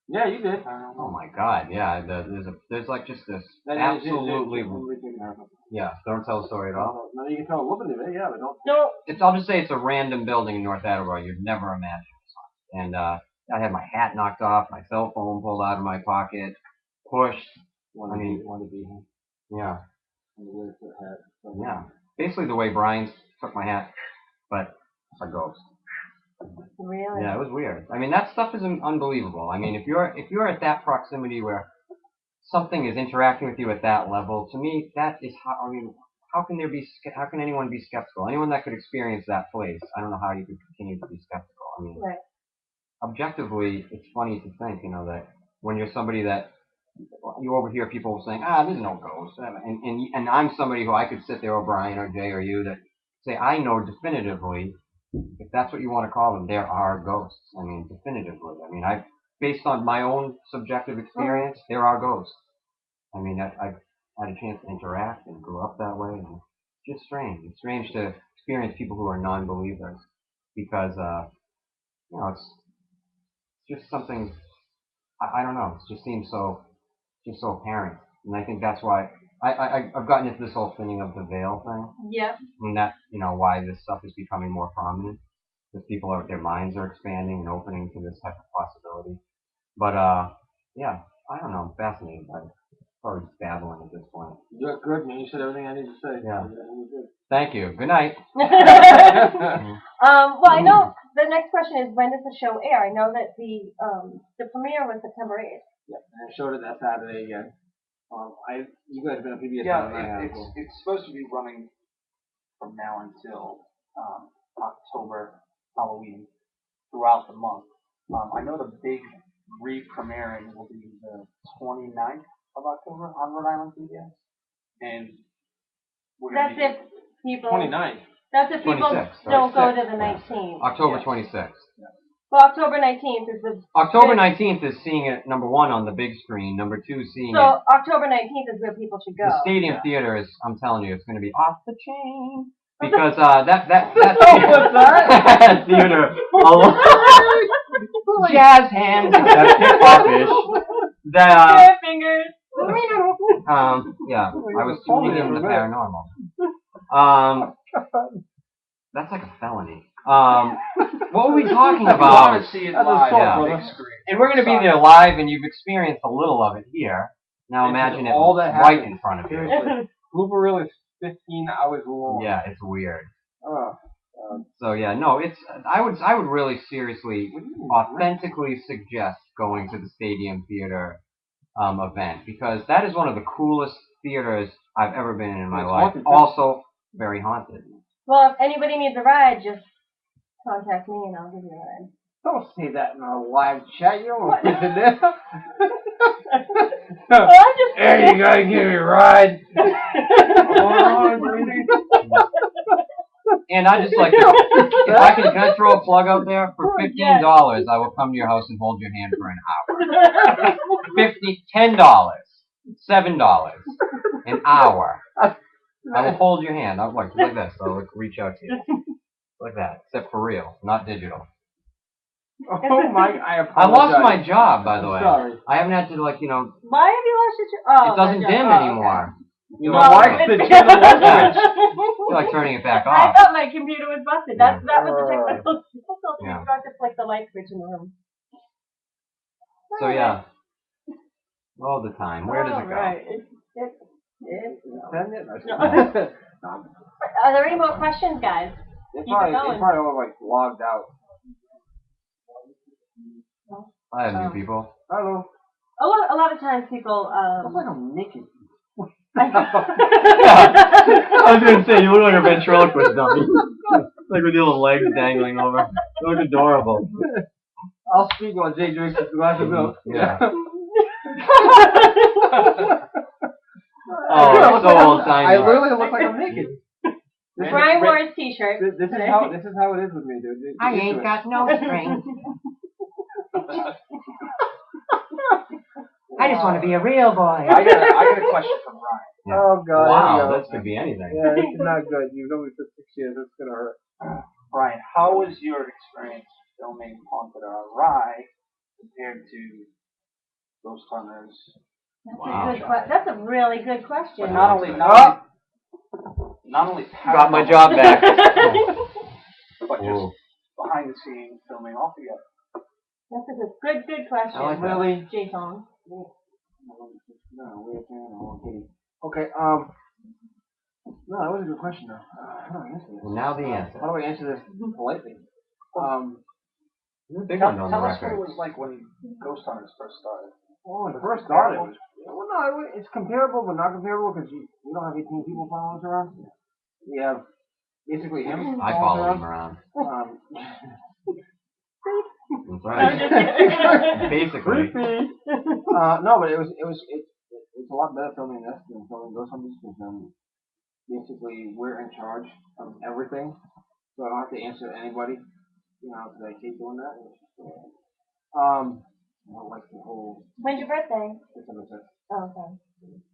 Yeah, you did. Oh my God! Yeah, there's like just this absolutely. Yeah, don't tell the story at all. No, you can tell a little bit of it, yeah, but don't. No. I'll just say it's a random building in North Attleboro you'd never imagine. And I had my hat knocked off, my cell phone pulled out of my pocket, pushed. Want to be him. Yeah. Hat. Yeah. Basically the way Brian took my hat, but a ghost. Really? Yeah, it was weird. I mean, that stuff is unbelievable. I mean, if you're at that proximity where something is interacting with you at that level, to me, that is how. I mean, how can anyone be skeptical? Anyone that could experience that place, I don't know how you could continue to be skeptical. I mean, right. Objectively, it's funny to think, that when you're somebody that you overhear people saying, there's no ghost, and I'm somebody who I could sit there, or Brian or Jay or you, that say I know definitively, if that's what you want to call them, there are ghosts. I mean, definitively. I mean, based on my own subjective experience, there are ghosts. I mean, I've had a chance to interact and grew up that way, and it's just strange. It's strange to experience people who are non-believers because, it's just something. I don't know. It just seems so apparent, and I think that's why I've gotten into this whole thing of the veil thing. Yeah. And that why this stuff is becoming more prominent, because their minds are expanding and opening to this type of possibility. But yeah, I don't know. I'm fascinated by it. Probably just babbling at this point. You're good, man. You said everything I need to say. Yeah. You're good. Thank you. Good night. Well, I know the next question is, when does the show air? I know that the premiere was September 8th. Yeah, and I showed it that Saturday again. You guys have been on PBS. Yeah, it's supposed to be running from now until October, Halloween, throughout the month. I know the big re-premiering will be the 29th of October on Rhode Island PBS, and we're That's if people. 29th. That's if people 26th, don't right? go to the 19th. October 26th. Yeah. Well, October 19th is the. October 19th is seeing it, number one, on the big screen. Number two, seeing it. So October 19th is where people should go. The Stadium Theater is, I'm telling you, it's going to be off the chain. Because that theater, jazz hands, that's hip-hop-ish. Hair fingers. Yeah, I was tuning in the Paranormal. That's like a felony. What were we talking I about? want to see it live on the big screen. And we're going to be there live, and you've experienced a little of it here. Now imagine it right in front of you. Blooper reel is 15 hours long. Yeah, it's weird. So yeah, no, I would really seriously, authentically suggest going to the Stadium Theater event, because that is one of the coolest theaters I've ever been in my life. Also, very haunted. Well, if anybody needs a ride, just contact me and I'll give you a ride. Don't say that in our live chat. You don't want to sit there. Well, I'm just. Hey, you gotta give me a ride. And I just like to, can I throw a plug out there? For $15, I will come to your house and hold your hand for an hour. $10, $7, an hour. I will hold your hand. I'm like this. I'll reach out to you. Like that. Except for real, not digital. Oh my! I lost my job, by the way. Sorry. I haven't had to Why have you lost your job? It doesn't dim anymore. You know why? The channel was switched. I feel like turning it back I off. thought my computer was busted. That was the technical difficulty. Yeah. You forgot to flick the light switch in the room. So yeah. All the time. Where does it go? Right. No. Are there any more questions, guys? They probably all like logged out. I have new people. Hello. A lot of times people. Looks like I'm naked. I was gonna say, you look like a ventriloquist dummy. Like with your little legs dangling over. You look adorable. I'll speak while Jay drinks his glass of milk. Yeah. Oh, so old time. I literally look like I'm naked. Brian wore his t-shirt. This is how it is with me, dude. I ain't got no strings. I just want to be a real boy. I got a question from Ryan. Yeah. Oh God! Wow, this could be anything. Yeah, this is not good. You've known me for 6 years. It's gonna hurt. Brian, how was your experience filming Haunted or Awry compared to Ghost Hunters? That's a really good question. But not only Got my job back. but just behind the scenes filming altogether. That's a good question. I like that. Really? Jason. No, we're kidding. Okay. No, that was a good question though. How do I answer this? Now the answer. How do I answer this politely? There's a big one on the Tell us what record. it was like when Ghost Hunters first started. Well, when it first started, well, no, it's comparable, but not comparable because we don't have 18 people following us around. We have basically him. I follow him around. That's right. Basically. No, but it's a lot better filming this than filming Ghost Hunters because basically we're in charge of everything, so I don't have to answer anybody. You know, because I hate doing that. I don't like the whole. When's your birthday? December 6th. Oh, okay.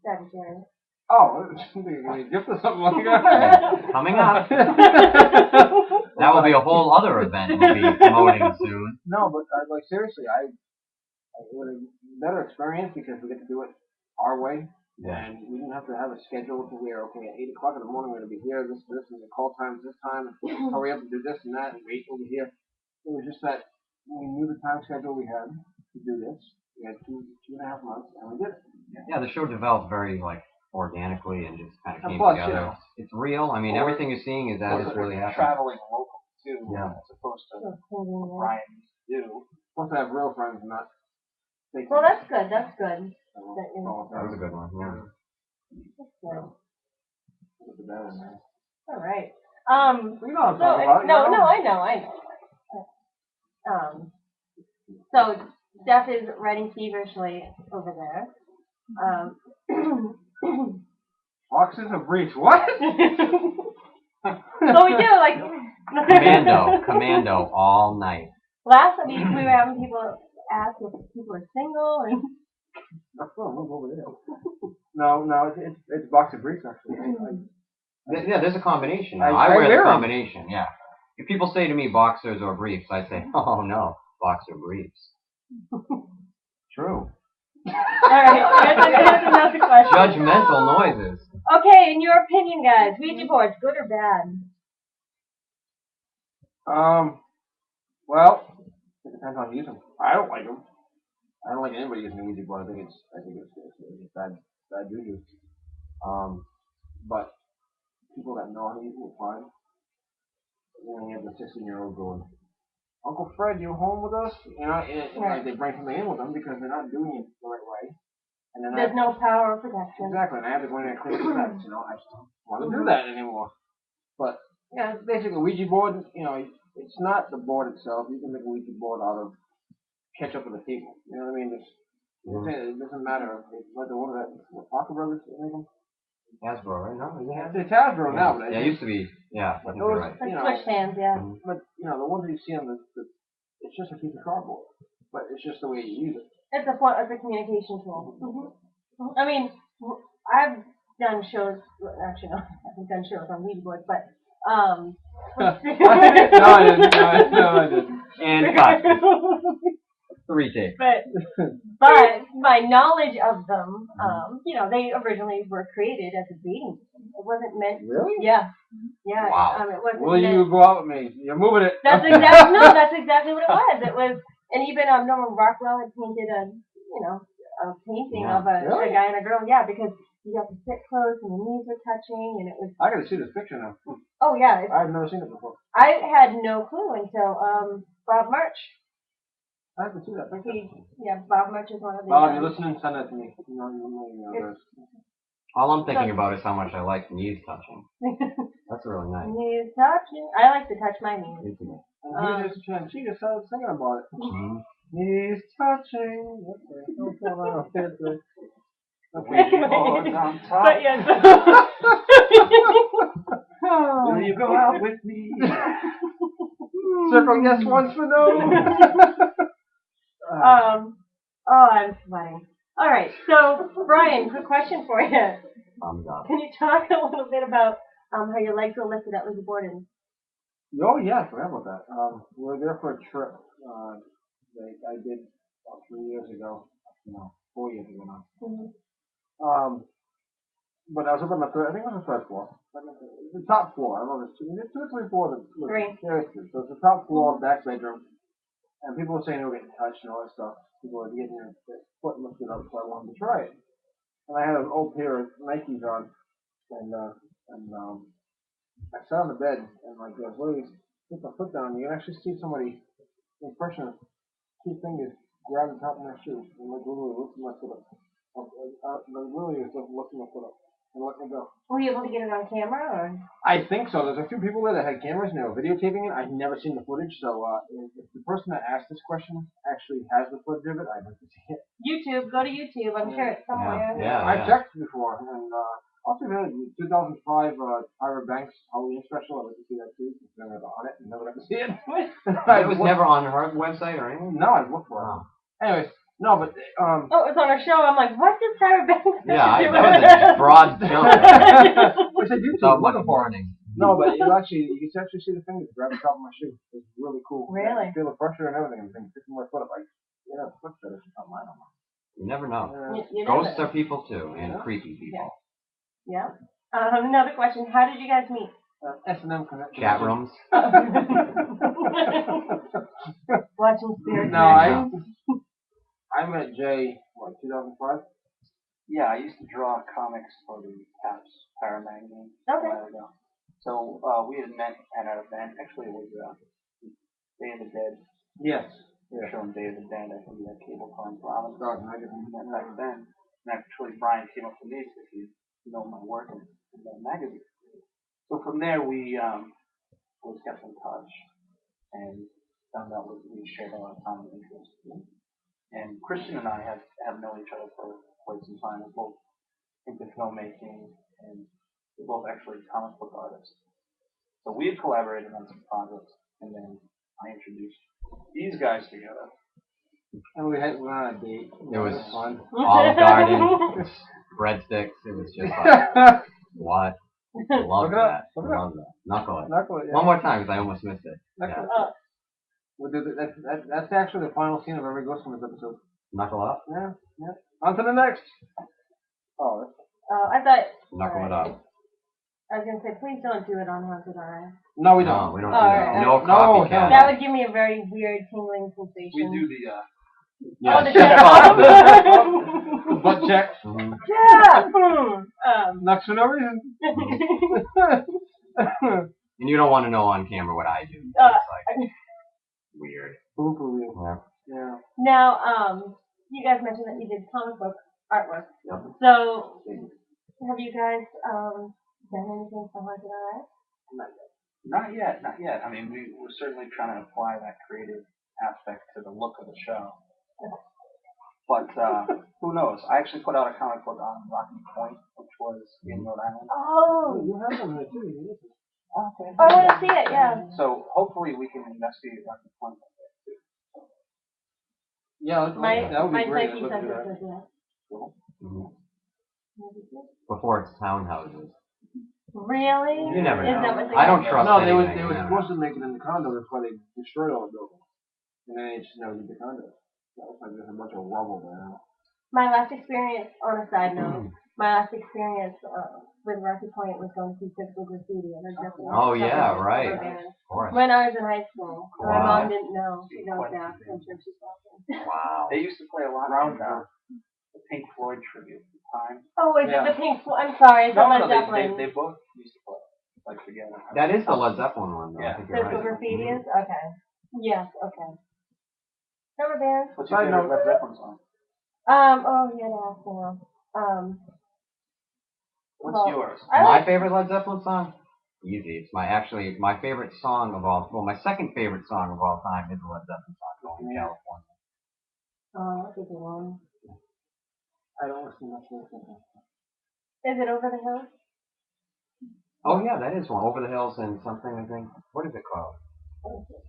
Sagittarius. Oh, you're gonna gift or something like that. Coming up. That will be a whole other event we'll be promoting soon. No, but like seriously, it was a better experience because we get to do it our way, and we didn't have to have a schedule to where okay, at 8 o'clock in the morning we're gonna be here. This is the call times this time. Hurry up and do this and that and wait over here. It was just that we knew the time schedule we had to do this. We had two and a half months, and we did it. Yeah, the show developed very organically and just kind of came plus, together. you know, it's real. I mean, everything you're seeing is as it's really happening. Traveling local too, Yeah. as opposed to what Brian used to do. Plus, I have real friends, not fake Well, friends. that's good. That's good. So, That was a good one. Yeah. That's good. Put that in there. All right. You know what I'm talking about. No, you know? no, I know. So Steph is writing feverishly over there. Boxes of briefs. What? So we do like Commando all night. last week we were having people ask if people are single and Move over there. No, it's box of briefs actually. Yeah, there's a combination. I I wear wear the 'em. combination. Yeah. If people say to me boxers or briefs, I say, oh no, boxer briefs. True. all right. Here's another question. Judgmental noises. Okay, in your opinion, guys, Ouija boards, good or bad? Well, it depends on how you use them. I don't like them. I don't like anybody using a Ouija board. I think it's bad juju. But people that know how to use it are fine. And then you have the 16-year-old going, Uncle Fred, you home with us? You know, like they bring something in with them because they're not doing it the right way. And then There's no power of protection. Exactly, and I have to go in there and clean the steps, you know. I just don't want to do that anymore. But, yeah, basically, Ouija board, you know, it's not the board itself. You can make a Ouija board out of ketchup on the table. You know what I mean? It doesn't matter. What Parker Brothers make them? Hasbro, right? No, is it It's Hasbro now, but it used to be. Yeah, I think you're right. Like you know, switch hands, yeah. But, you know, the ones that you see on it's just a piece of cardboard. But it's just the way you use it. It's a communication tool. I mean, I've done shows. Actually, no, I haven't done shows on Ouija boards, but No, I didn't. And cut. Retake. But my knowledge of them, you know, they originally were created as a dating. It wasn't meant. Really? Yeah. Yeah. Wow. It wasn't Will meant. you go out with me? You're moving it. That's exactly what it was. It was, and even Norman Rockwell had painted a painting of a guy and a girl. Yeah, because you got to sit close and the knees were touching, and it was. I gotta see this picture now. Oh yeah. I've never seen it before. I had no clue until Bob March. I have to see that picture. Bob March is one of the. Bob, you're listening, send that to me. You know, All I'm thinking about is how much I like knees touching. That's really nice. Knees touching. I like to touch my knees. And she just started singing about it. Mm-hmm. Knees touching. Okay, don't tell that. On top. But yes. Will you go out with me? Circle yes once for no. I'm sweating. All right, so Brian, quick question for you. Can you talk a little bit about how your legs were lifted at Ouija board? Oh yeah, I forgot about that. We were there for a trip. I did about 3 years ago. No, 4 years ago now. Mm-hmm. But I was up on the third. I think it was the third floor. The top floor. I don't know if it's two or three floors. Three. Yeah, it's three. So it's the top floor, back bedroom. And people were saying they were getting touched and all that stuff. People were getting their foot lifted up, so I wanted to try it. And I had an old pair of Nikes on, and I sat on the bed and like slowly put my foot down. You can actually see somebody the impression of 2 fingers grabbing the top of my shoe and like literally lifting my foot up. Like literally just lifting my foot up and letting me go. Were you able to get it on camera or? I think so. There's a few people there that had cameras and they were videotaping it. I've never seen the footage, so if the person that asked this question actually has the footage of it, I'd like to see it. YouTube, go to YouTube. I'm sure it's somewhere. Yeah. I checked before, and also the 2005 Tyra Banks Halloween special. I'd like to see that too. It's never on it. You never got to see it. It was never on her website or anything? No, I've looked for it. Anyways, no, but Oh, it was on our show. I'm like, what does Tyra Banks Yeah, do? that was a broad jump. I said YouTube. So much Looking for it. warning. No, but you can actually see the fingers grab the top of my shoe. It's really cool. Really? I feel the pressure and everything. I'm thinking, picking my foot up. Like, yeah, foot fetish is not mine. You never know. You never Ghosts know. are people too, and creepy people. Yeah. Another question. How did you guys meet? S&M connection. Chat rooms. Watching Spirit No, Connection. I met Jay, 2005? Yeah, I used to draw comics for the Caps Para magazine a while ago. So we had met at an event. Actually, it was Day of the Dead. Yes. Yeah. Showing Day of the Dead. I think we had cable calling Providence. I didn't met back then. And actually, Brian came up to me because he know my work in the magazine. So from there, we kept in touch and found out we shared a lot of common interests. And Christian and I have known each other for quite some time. We're both into filmmaking, and we're both actually comic book artists. So we had collaborated on some projects, and then I introduced these guys together. And we went on a date. It was fun. Olive Garden, breadsticks. It was just like, what? Love that. Love that. Knuckle it. Yeah. One more time because I almost missed it. Yeah. That's actually the final scene of every Ghost Hunters episode. Knuckle up? Yeah. On to the next. Oh, I thought. Knuckle it up. I was going to say, please don't do it on Haunted Eye. No, we don't. No, we don't Oh, do that. right. No No, copycat. That would give me a very weird tingling sensation. We do the Oh, the check check. Butt check. Mm-hmm. Yeah. Knocks for no reason. And you don't want to know on camera what I do. It's like weird. Yeah. Now, you guys mentioned that you did comic book artwork. Yep. So, have you guys done anything for Haunted Eye? Not yet. I mean, we're certainly trying to apply that creative aspect to the look of the show. But who knows? I actually put out a comic book on Rocky Point, which was in Rhode Island. Oh! You have them there too. Okay. I want to see it, yeah. So hopefully we can investigate Rocky Point. Yeah, that would be great. My psyche says it, yeah. Cool. Mm-hmm. Before it's townhouses. Really? You never Is know. that what I don't trust No, they were anything. supposed to make it in the condo. That's why they destroyed all the buildings. And then they just never did the condo. That was like just a bunch of rubble there. My last experience, on a side note, my last experience with Rocky Point was going to see Physical Graffiti. And Oh, yeah, right. Of course. When I was in high school. Wow. My mom didn't know. She knows now. I'm sure she's watching. Wow. They used to play a lot around now. The Pink Floyd tribute at the time. Oh, is it the Pink Floyd? I'm sorry, it's Led Zeppelin. They both used to play like together. That is the Led Zeppelin one, though. Yeah. I think you're Physical right. Graffiti is? Okay. Yes, okay. Cover band. What's your favorite Led Zeppelin song? Oh, yeah, that's the one. What's yours? My favorite Led Zeppelin song? Easy. It's my favorite song of all. Well, my second favorite song of all time is the Led Zeppelin song "Going to California." Oh, that's a good one. I don't listen much to it. Is it Over the Hills? Oh yeah, that is one. Over the Hills and something. I think. What is it called?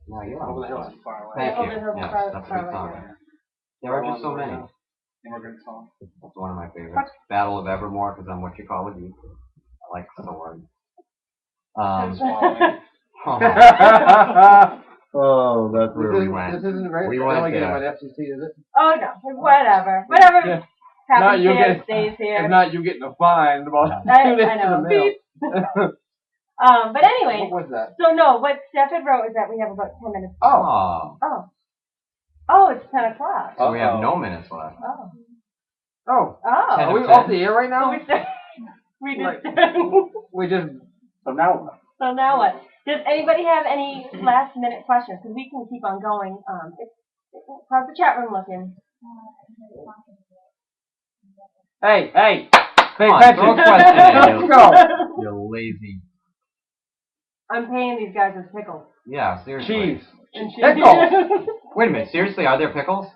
No, you're Over the on Hills is Far Away. Thank Over you. the Hills Yes, Far- that's a Far good Away, song. yeah. There are just so many. Immigrant song. That's one of my favorites. Battle of Evermore, because I'm what you call a geek. I like sword. Oh, that's where we went. This isn't right. We I went only get it there. by the FCC, is it? Oh, no. Whatever. Whatever Yeah. happens you'll here get- stays here. If not, you getting a fine about I 2 days know. to the mail. Beep. But anyway, What was that? so no, what Stefan wrote is that we have about 10 minutes. Oh, Oh, it's 10 o'clock. so we have no minutes left. Oh. Oh, Oh. 10 are we of off 10? the air right So now? we just We just So now So now what? Does anybody have any last minute questions? Because we can keep on going. How's the chat room looking? Hey, pay Come on, attention. throw a question in, Let's go. you lazy. I'm paying these guys with pickles. Yeah, seriously. Cheese. And cheese. Pickles. Wait a minute, seriously, are there pickles?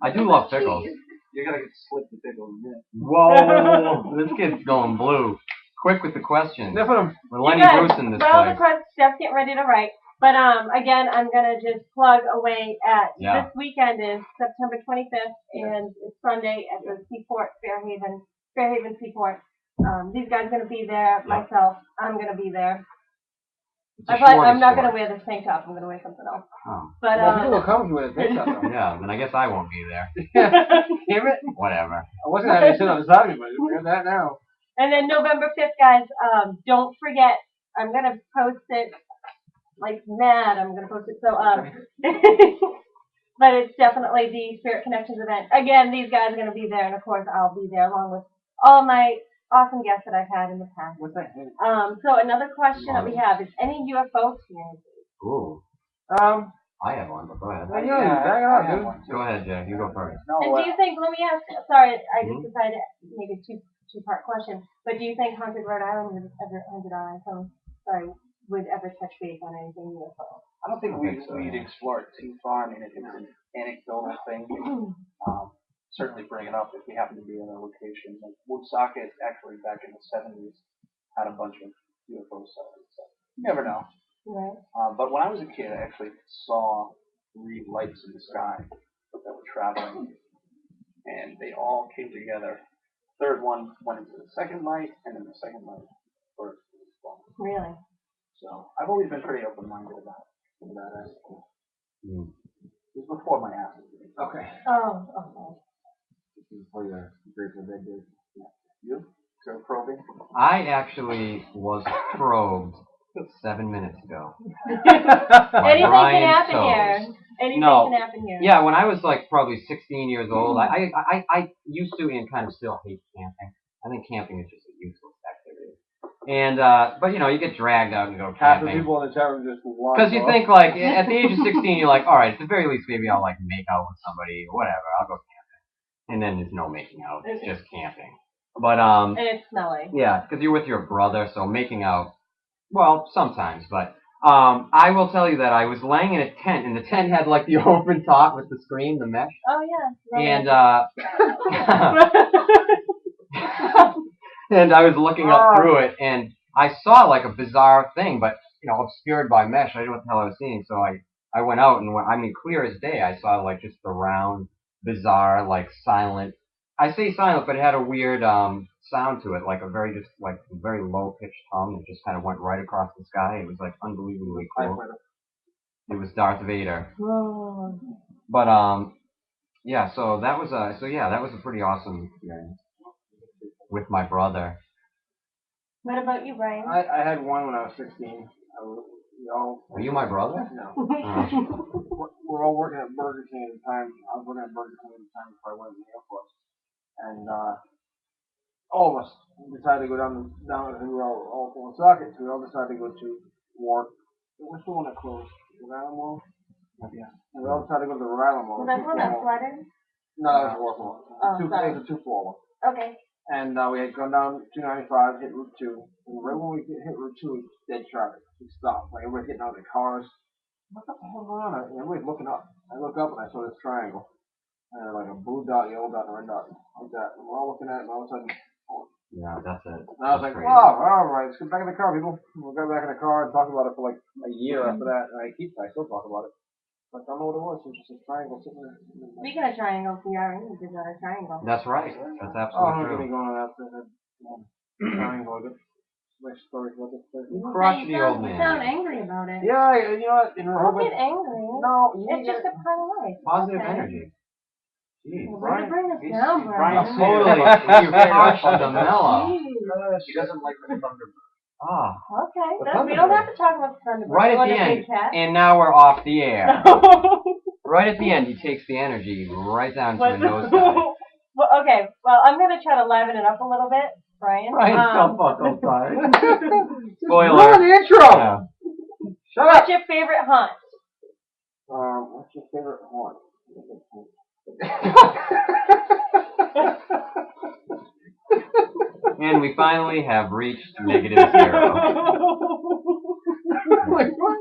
I do love pickles. You're gonna get slipped the pickle in a minute. Whoa, this kid's going blue. Quick with the questions. Sniff 'em. We're Lenny You guys, Bruce in this for all the place. questions, Steph's getting ready to write. But again, I'm gonna just plug away at this weekend is September 25th, and it's Sunday at the Seaport, Fairhaven Seaport. These guys are gonna be there. Myself, I'm gonna be there. I'm not gonna wear this tank top. I'm gonna wear something else. Oh. But Well, people will come with a tank top though. Yeah, then I guess I won't be there. Damn it. Whatever. I wasn't having to sit on the side of me, but we're that now. And then November 5th, guys, don't forget, I'm going to post it like mad. I'm going to post it. So, but it's definitely the Spirit Connections event. Again, these guys are going to be there, and of course, I'll be there along with all my awesome guests that I've had in the past. What's that? So another question that we have is any UFO experiences? Ooh. I have one, but go ahead. Bring it on, dude. Go ahead, Jay. You go first. No, And do you think, let me ask, sorry, I just decided to make a two-part question, but do you think Haunted Rhode Island would ever touch base on anything UFO? I don't think we'd explore it too far. I mean, it's an anecdotal thing. Certainly bring it up if we happen to be in a location. Like Woonsocket, actually, back in the 70s, had a bunch of UFO stuff. So you never know. Right. But when I was a kid, I actually saw 3 lights in the sky that were traveling, and they all came together. Third one went into the second light, and then the second light burst. Really? So I've always been pretty open-minded about that. It was before my acid. Okay. Oh, okay. This is for your Grateful Dead days. You? So probing? I actually was probed 7 minutes ago. Anything Brian can happen Toes. here. Anything can happen here. Yeah, when I was like probably 16 years old, I used to and kind of still hate camping. I think camping is just a useless activity. And but you know, you get dragged out and go camping. Half the people in the chat room just walk. Because you think like at the age of 16, you're like, all right, at the very least, maybe I'll like make out with somebody, or whatever. I'll go camping. And then there's no making out; it's just camping. But and it's smelly. Yeah, because you're with your brother, so making out. Well, sometimes, but I will tell you that I was laying in a tent, and the tent had like the open top with the screen, the mesh. Oh yeah. And and I was looking up through it, and I saw like a bizarre thing, but you know, obscured by mesh. I didn't know what the hell I was seeing, so I went out, and I mean, clear as day, I saw like just the round, bizarre, like silent. I say silent, but it had a weird sound to it, like a very low pitched hum that just kind of went right across the sky. It was like unbelievably cool. It was Darth Vader. Whoa. But yeah, so that was a pretty awesome experience with my brother. What about you, Brian? I had one when I was 16. Are you my brother? No. We're all working at Burger King at the time. I was working at Burger King at the time before I went to the Air Force. And all of us decided to go down to all Woonsocket. So we all decided to go to Wharf. What's the one that closed? Rhode Island Mall? Yeah. And we all decided to go to the Rhode Island Mall. Was that one that flooded? No, that was the Wharf Mall. It was a 2-floor one. Okay. And we had gone down 295, hit Route 2. And right when we hit Route 2, dead traffic. We stopped. Like everybody's getting out of their cars. What the hell going on? And everybody's looking up. I look up and I saw this triangle. And like a blue dot, yellow dot, and a red dot. Like that. And we're all looking at it, and all of a sudden, yeah, that's it. And I was like, wow, all right, let's get back in the car, people. We'll go back in the car and talk about it for like a year after that. And I still talk about it. But I don't know what it was. It was just a triangle sitting there. Speaking of triangles, we are in a triangle. That's right. That's absolutely don't true. get me going on that. Triangle. My stories about this place. You crushed the old You man. sound angry about it. Yeah, you know what? In Don't Rehoboth. get angry. No, It's just a part of life. Positive Okay. energy. Jeez. Way to bring us down, Brian's Brian. Totally. You crushed the mellow. She doesn't like the Thunderbird. Ah. Okay, we don't have to talk about the Thunderbird. Right at the end. And now we're off the air. Right at the end, he takes the energy right down to the nose. Well, okay. Well, I'm going to try to liven it up a little bit. Brian. Brian's so fucking sorry. Spoiler. Ruin the intro! Yeah. Shut What's up! your favorite haunt? What's your favorite haunt? And we finally have reached -0. Like, what?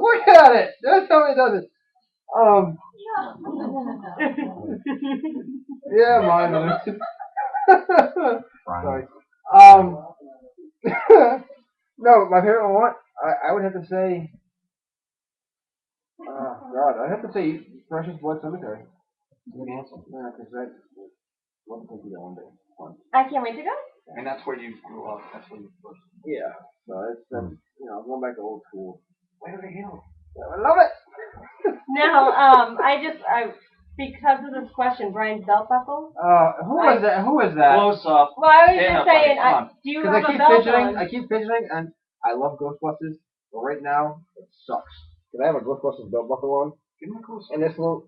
Look at it! Don't tell me it doesn't. Yeah, mine is. Sorry. No, my favorite haunt, I would have to say, God, I'd have to say Precious Blood Cemetery. Good answer. Yeah, because I love to do that one day. Fun. I can't wait to go. And that's where you grew up. That's where you first. Yeah, so it's, you know, I'm going back to old school. Waverly Hills. I love it! No, because of this question, Brian's belt buckle. Who was that? Who is that? Close up. Well, I was Stand just up, buddy, saying, come on. do you Because have I a keep belt fidgeting, on? I keep fidgeting, and I love Ghostbusters, but right now, it sucks. Because I have a Ghostbusters belt buckle on, Give me a close. and this little...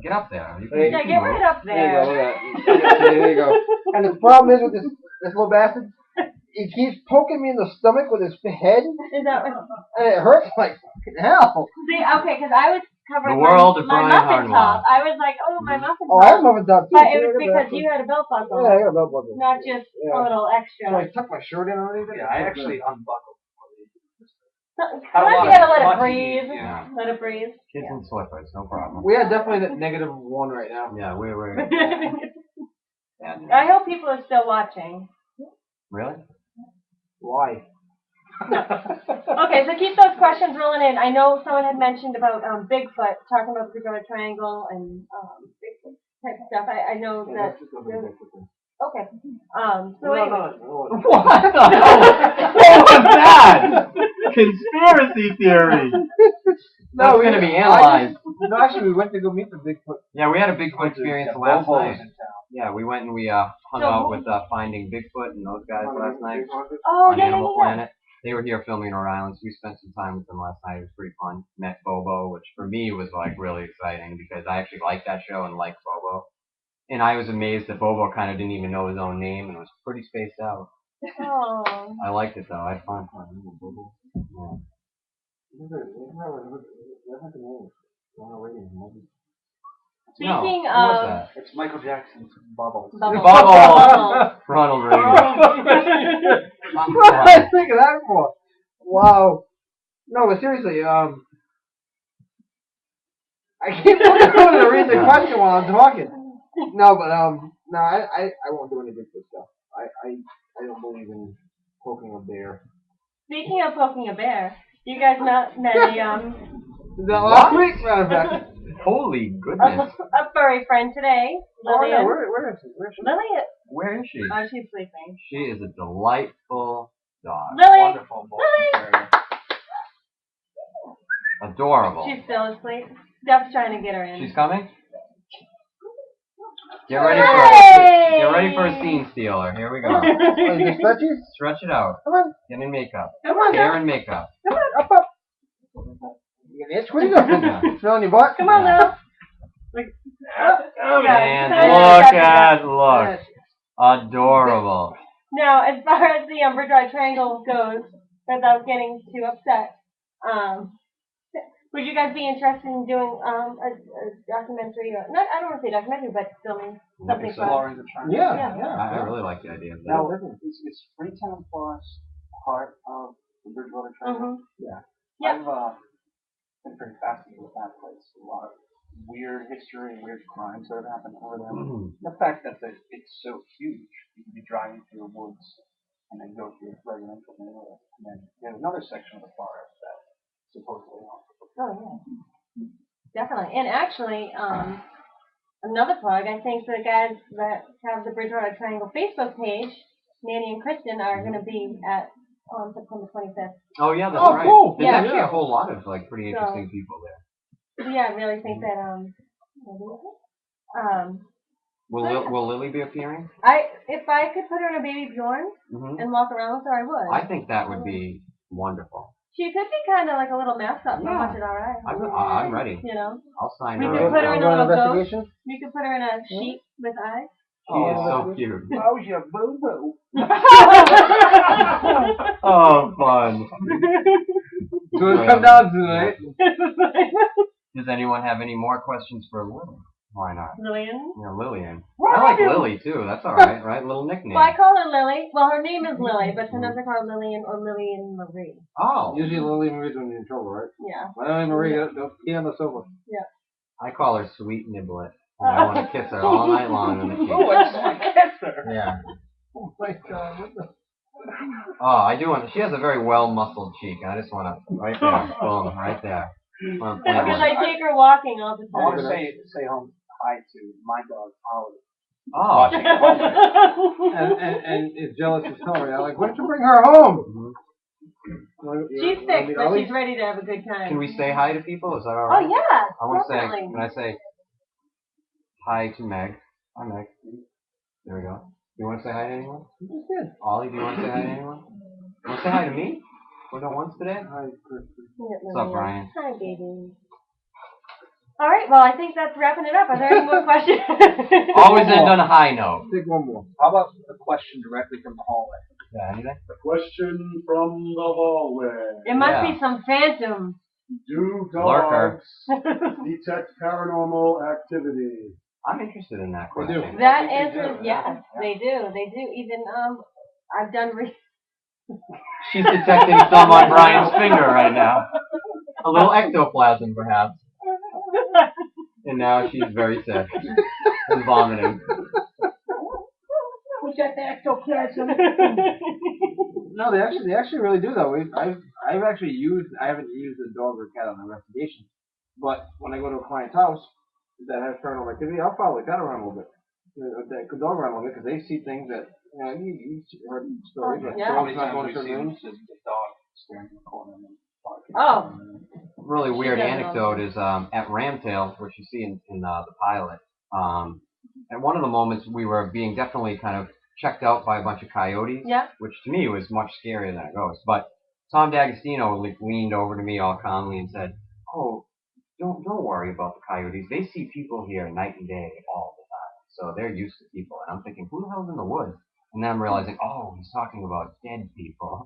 Get up there. You Hey, Yeah, get right up There you go, there. look at that. There you go. And the problem is with this little bastard, he keeps poking me in the stomach with his head, Is that what? and it hurts like fucking hell. See, okay, because I was covering The world of my Brian muffin Harnois. top. I was like, oh, my muffin top. Oh, I have muffin top too. But it was because you had a belt buckle, Yeah, I got a belt buckle. not just a little So extra. I tuck my shirt in underneath it. Yeah, I actually unbuckled. Sometimes you gotta let it Much breathe. Yeah. Let it breathe. Kids in slippers, no problem. We are definitely at -1 right now. Yeah, we're I hope people are still watching. Really? Why? Okay, so keep those questions rolling in. I know someone had mentioned about Bigfoot, talking about the Bermuda Triangle and Bigfoot type of stuff. I know Yeah, that. let's just go to the next one. Okay. So No, anyway. no. What the hell? What was that? Conspiracy theory. No, It's gonna be analyzed. No, actually, we went to go meet the Bigfoot. Yeah, we had a Bigfoot experience last Bobo's night. in town. Yeah, we went and we hung out with Finding Bigfoot and those guys last night Oh, on yeah, Animal yeah. Planet. They were here filming in Rhode Island, so we spent some time with them last night. It was pretty fun. Met Bobo, which for me was like really exciting because I actually liked that show and liked Bobo. And I was amazed that Bobo kind of didn't even know his own name and was pretty spaced out. Oh. I liked it though. I had fun. Bobo. Speaking no, of who was that? It's Michael Jackson's Bubbles. Bubbles. Bubbles. Ronald Reagan. What did I think of that for? Wow. No, but seriously, I keep looking to read the question while I'm talking. No, but no, I won't do any Bigfoot stuff. I don't believe in poking a bear. Speaking of poking a bear, you guys met The last week, matter of fact. Holy goodness. a furry friend today. Oh yeah, Lillian. where is she? Lillian. Where is she? Oh, she's sleeping. She is a delightful dog. Lily. Wonderful Boston Terrier. Adorable. She's still asleep. Steph's trying to get her in. She's coming? Get Hey! ready for a scene stealer. Here we go. Oh, you just stretches? Stretch it out. Come on, Get in makeup. come on, Hair and makeup. come on, up. You get an itch? What are you doing? Feeling your butt? Come on, Lil. And Yeah. look. Adorable. Now, as far as the Bridgewater Triangle goes, without getting too upset, would you guys be interested in doing a documentary? Or not? I don't want to say documentary, but filming something fun. Exploring the triangle. Yeah. I really like the idea of that. Now, is Freetown Forest part of the Bridgewater Triangle? Mm-hmm. Yeah. I've been pretty fascinated with that place. A lot of weird history and weird crimes that have happened over there. The fact that it's so huge, you can be driving through the woods and then go through a residential neighborhood. And then there's another section of the forest that supposedly haunted. Oh, yeah. Definitely. And actually, another plug, I think the guys that have the Bridgewater Triangle Facebook page, Nanny and Kristen, are going to be on September 25th. Oh yeah, that's Oh, right. cool. There's Yeah. actually a whole lot of like pretty interesting people there. So, yeah, I really think that, Will Lily be appearing? if I could put her in a baby Bjorn and walk around with her, I would. I think that would be wonderful. She could be kind of like a little mascot for Yeah. Watch It Alright. I'm ready. You know? I'll sign We her could up. put her in a little investigation? You could put her in a sheet with eyes. He is so cute. How's your boo-boo? Oh, fun. So it's come down tonight. Does anyone have any more questions for Lily? Why not? Lillian? Yeah, Lillian. I like Lily too. That's all right, right? Little nickname. Well, I call her Lily. Well, her name is Lily, but sometimes I call her Lillian or Lillian Marie. Oh. Usually Lily Marie's when you're in trouble, right? Yeah. Lily Marie, go pee on the sofa. Yeah. I call her Sweet Niblet. And I want to kiss her all night long on the cheek. Oh, I just want to kiss her. Yeah. Oh my God, what the? Oh, I do want to. She has a very well-muscled cheek. I just want to, right there, boom, right there. Because I take her walking all the I want time. to say hi to my dog, Holly. Oh. Watching at home. And is jealous as hell right now. Like, why don't you bring her home? She's sick, but she's ready to have a good time. Can we say hi to people? Is that all right? Oh, yeah. I want to say, definitely. can I say hi to Meg? Hi, Meg. There we go. Do you want to say hi to anyone? Ollie, do you want to say hi to anyone? You want to say hi to me? We're done once today? Hi, Kristen. What's up, Brian? Hi, baby. All right, well, I think that's wrapping it up. Are there any more questions? Always end on a high note. Take one more. How about a question directly from the hallway? Yeah, anything? A question from the hallway. It must Yeah. be some phantom. Do Lurker. dogs detect paranormal activity? I'm interested in that They do. question. That answer is yes. They do. They do. Even, I've done She's detecting some on Brian's finger right now. A little ectoplasm, perhaps. And now she's very sick and vomiting. We got the ectoplasm. No, they actually really do though. I've actually I haven't used a dog or cat on an investigation, but when I go to a client's house that has paranormal activity, I'll follow the cat around a little bit, the dog around a little bit, because they see things that you heard stories like dogs not going to certain rooms. The dog staring in the corner. Oh. Really weird anecdote is at Ramtail, which you see in the pilot. At one of the moments, we were being definitely kind of checked out by a bunch of coyotes, Yeah. which to me was much scarier than a ghost. But Tom D'Agostino leaned over to me all calmly and said, "Oh, don't worry about the coyotes. They see people here night and day all the time, so they're used to people." And I'm thinking, who the hell's in the woods? And then I'm realizing, oh, he's talking about dead people.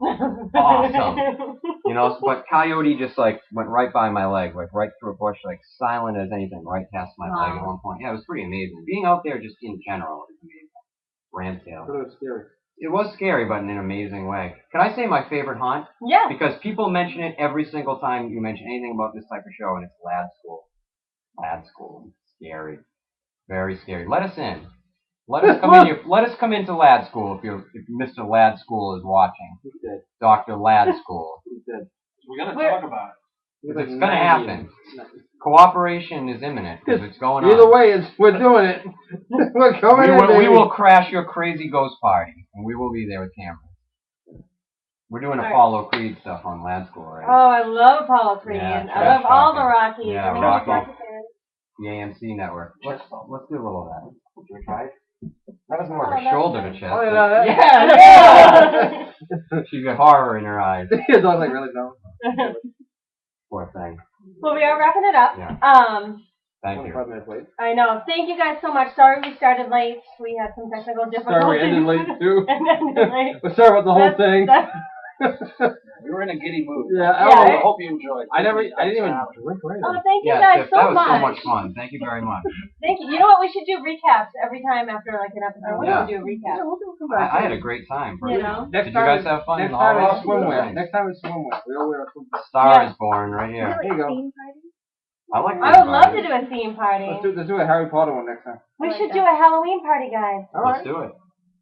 Awesome. You know, but coyote just like went right by my leg, like right through a bush, like silent as anything, right past my leg at one point. Yeah, it was pretty amazing. Being out there just in general is amazing. Ramtail. But it was scary. It was scary, but in an amazing way. Can I say my favorite haunt? Yeah. Because people mention it every single time you mention anything about this type of show, and it's Lad School. Lad School. Scary. Very scary. Let us in. Let us come into Lad School if Mr. Lad School is watching. He's dead. Dr. Lad School. He's dead. We're going to talk about it. He's It's like gonna 90 happen. Cooperation is imminent because it's going on. Either way, we're doing it. We're coming in, baby. We will crash your crazy ghost party, and we will be there with cameras. We're doing Apollo Creed stuff on Lad School right now. Oh, I love Apollo Creed. Yeah, I love all the talking. Rockies. Yeah, I'm a Rocky. Rocky fan. The AMC network. Let's do a little of that. Would you try it? That was more Oh, of a that's shoulder nice. to chest. Oh, yeah, Yeah. She's got horror in her eyes. I was like, really, no. Poor thing. Well, we are wrapping it up. Yeah. Thank you. 25 minutes late. I know. Thank you guys so much. Sorry we started late. We had some technical difficulties. Sorry, we ended late too. And ended late. We're sorry about the whole thing. We were in a giddy mood. Yeah, I hope you enjoyed. I didn't even drink right. Oh, thank you Yeah, guys Tiff, so that was much. so much fun. Thank you very much. Thank you. You know what? We should do recaps every time after like an episode. We're Yeah. gonna do a recap. Yeah, we'll come back. I had a great time. You know? Did you guys have fun? Next in the time hallway? it's swimwear. Next time it's swimwear. We all wear a swimwear. Star Yeah. is born right here. There you go. I like. I would love to do a theme party. Let's do a Harry Potter one next time. We should do a Halloween party, guys. All Let's right. do it.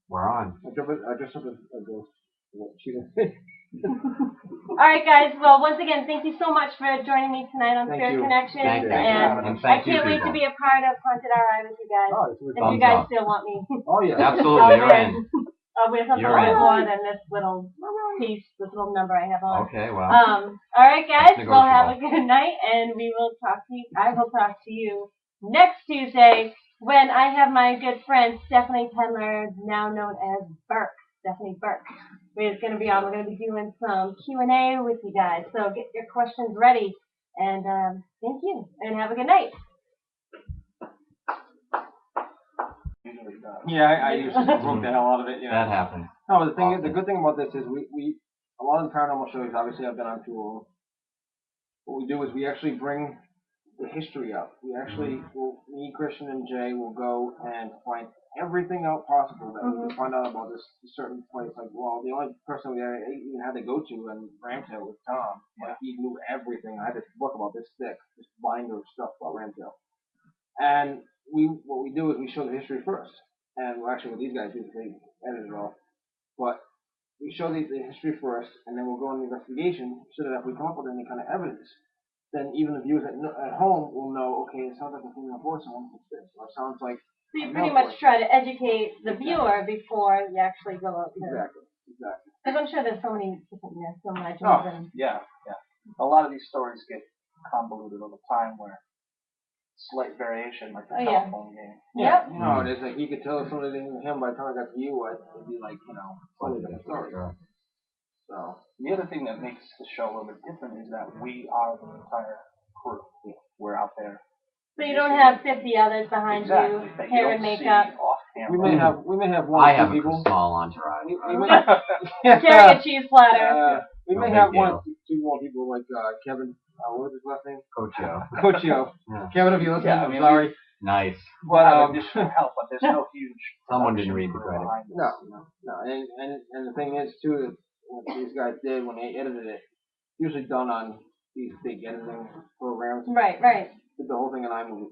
We're on. I just have a ghost. All right, guys. Well, once again, thank you so much for joining me tonight on Thank Spirit you. Connections, Thank you. and And thank I can't you, wait to people. be a part of Haunted Our Eye with you guys. Oh, it's really If fun. you guys up. still want me, Oh, yeah. Absolutely, you're in. I'll wear something You're in. more than this little piece, this little number I have on. Okay, well. All right, guys. That's Well, have a negotiable. good night, and we will talk to you. I will talk to you next Tuesday when I have my good friend Stephanie Pendler, now known as Burke. Stephanie Burke. We're going to be on. We're going to be doing some Q&A with you guys. So get your questions ready. And thank you. And have a good night. Yeah, I used to broke the hell out of it. You know. That happens. No, the good thing about this is we a lot of the paranormal shows. Obviously, I've been on two of them. What we do is we actually bring the history up. We actually, me, Christian, and Jay will go and find everything out possible that we can find out about this certain place. Like, well, the only person we even had to go to in Ramtail was Tom. Like, he knew everything. I had this book about this thick, this binder of stuff about Ramtail. And what we do is we show the history first. And well, actually, what these guys do is they edit it all. But we show the history first, and then we'll go on the investigation so that if we come up with any kind of evidence, then even the viewers at home will know, okay, it sounds like a female voice, and it's this, or it sounds like. So you pretty much try to educate the viewer before you actually go out there. Exactly. Because I'm sure there's so many different myths and legends. And yeah. A lot of these stories get convoluted over time where slight variation, like the telephone game. Yeah. You know, it's like you could tell something to him by the time I got to you, it'd be like, totally different story. So the other thing that makes the show a little bit different is that we are the entire crew. We're out there. So you don't have 50 others behind you, hair and makeup. We may have one I or have two people. a small entourage. Carrying a cheese platter. We may have one or two more people like Kevin. What was his last name? Coachio. Yeah. Kevin, if you listen, I'm sorry. Nice. But additional help, but there's no huge. Someone didn't read the credit. No. And the thing is too, what these guys did when they edited it, usually done on these big editing programs. Right. Did the whole thing in iMovie.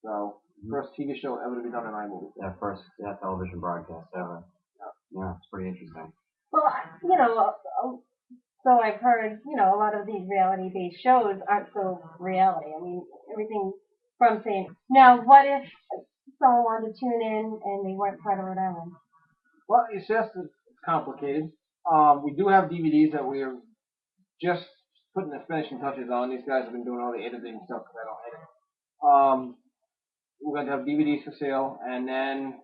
So first TV show ever to be done in iMovie. Yeah, first television broadcast ever. Yeah, it's pretty interesting. Well, so I've heard, a lot of these reality-based shows aren't so reality. I mean, everything from saying. Now, what if someone wanted to tune in and they weren't part of Rhode Island? Well, it's complicated. We do have DVDs that we're just putting the finishing touches on. These guys have been doing all the editing stuff because I don't edit. We're going to have DVDs for sale, and then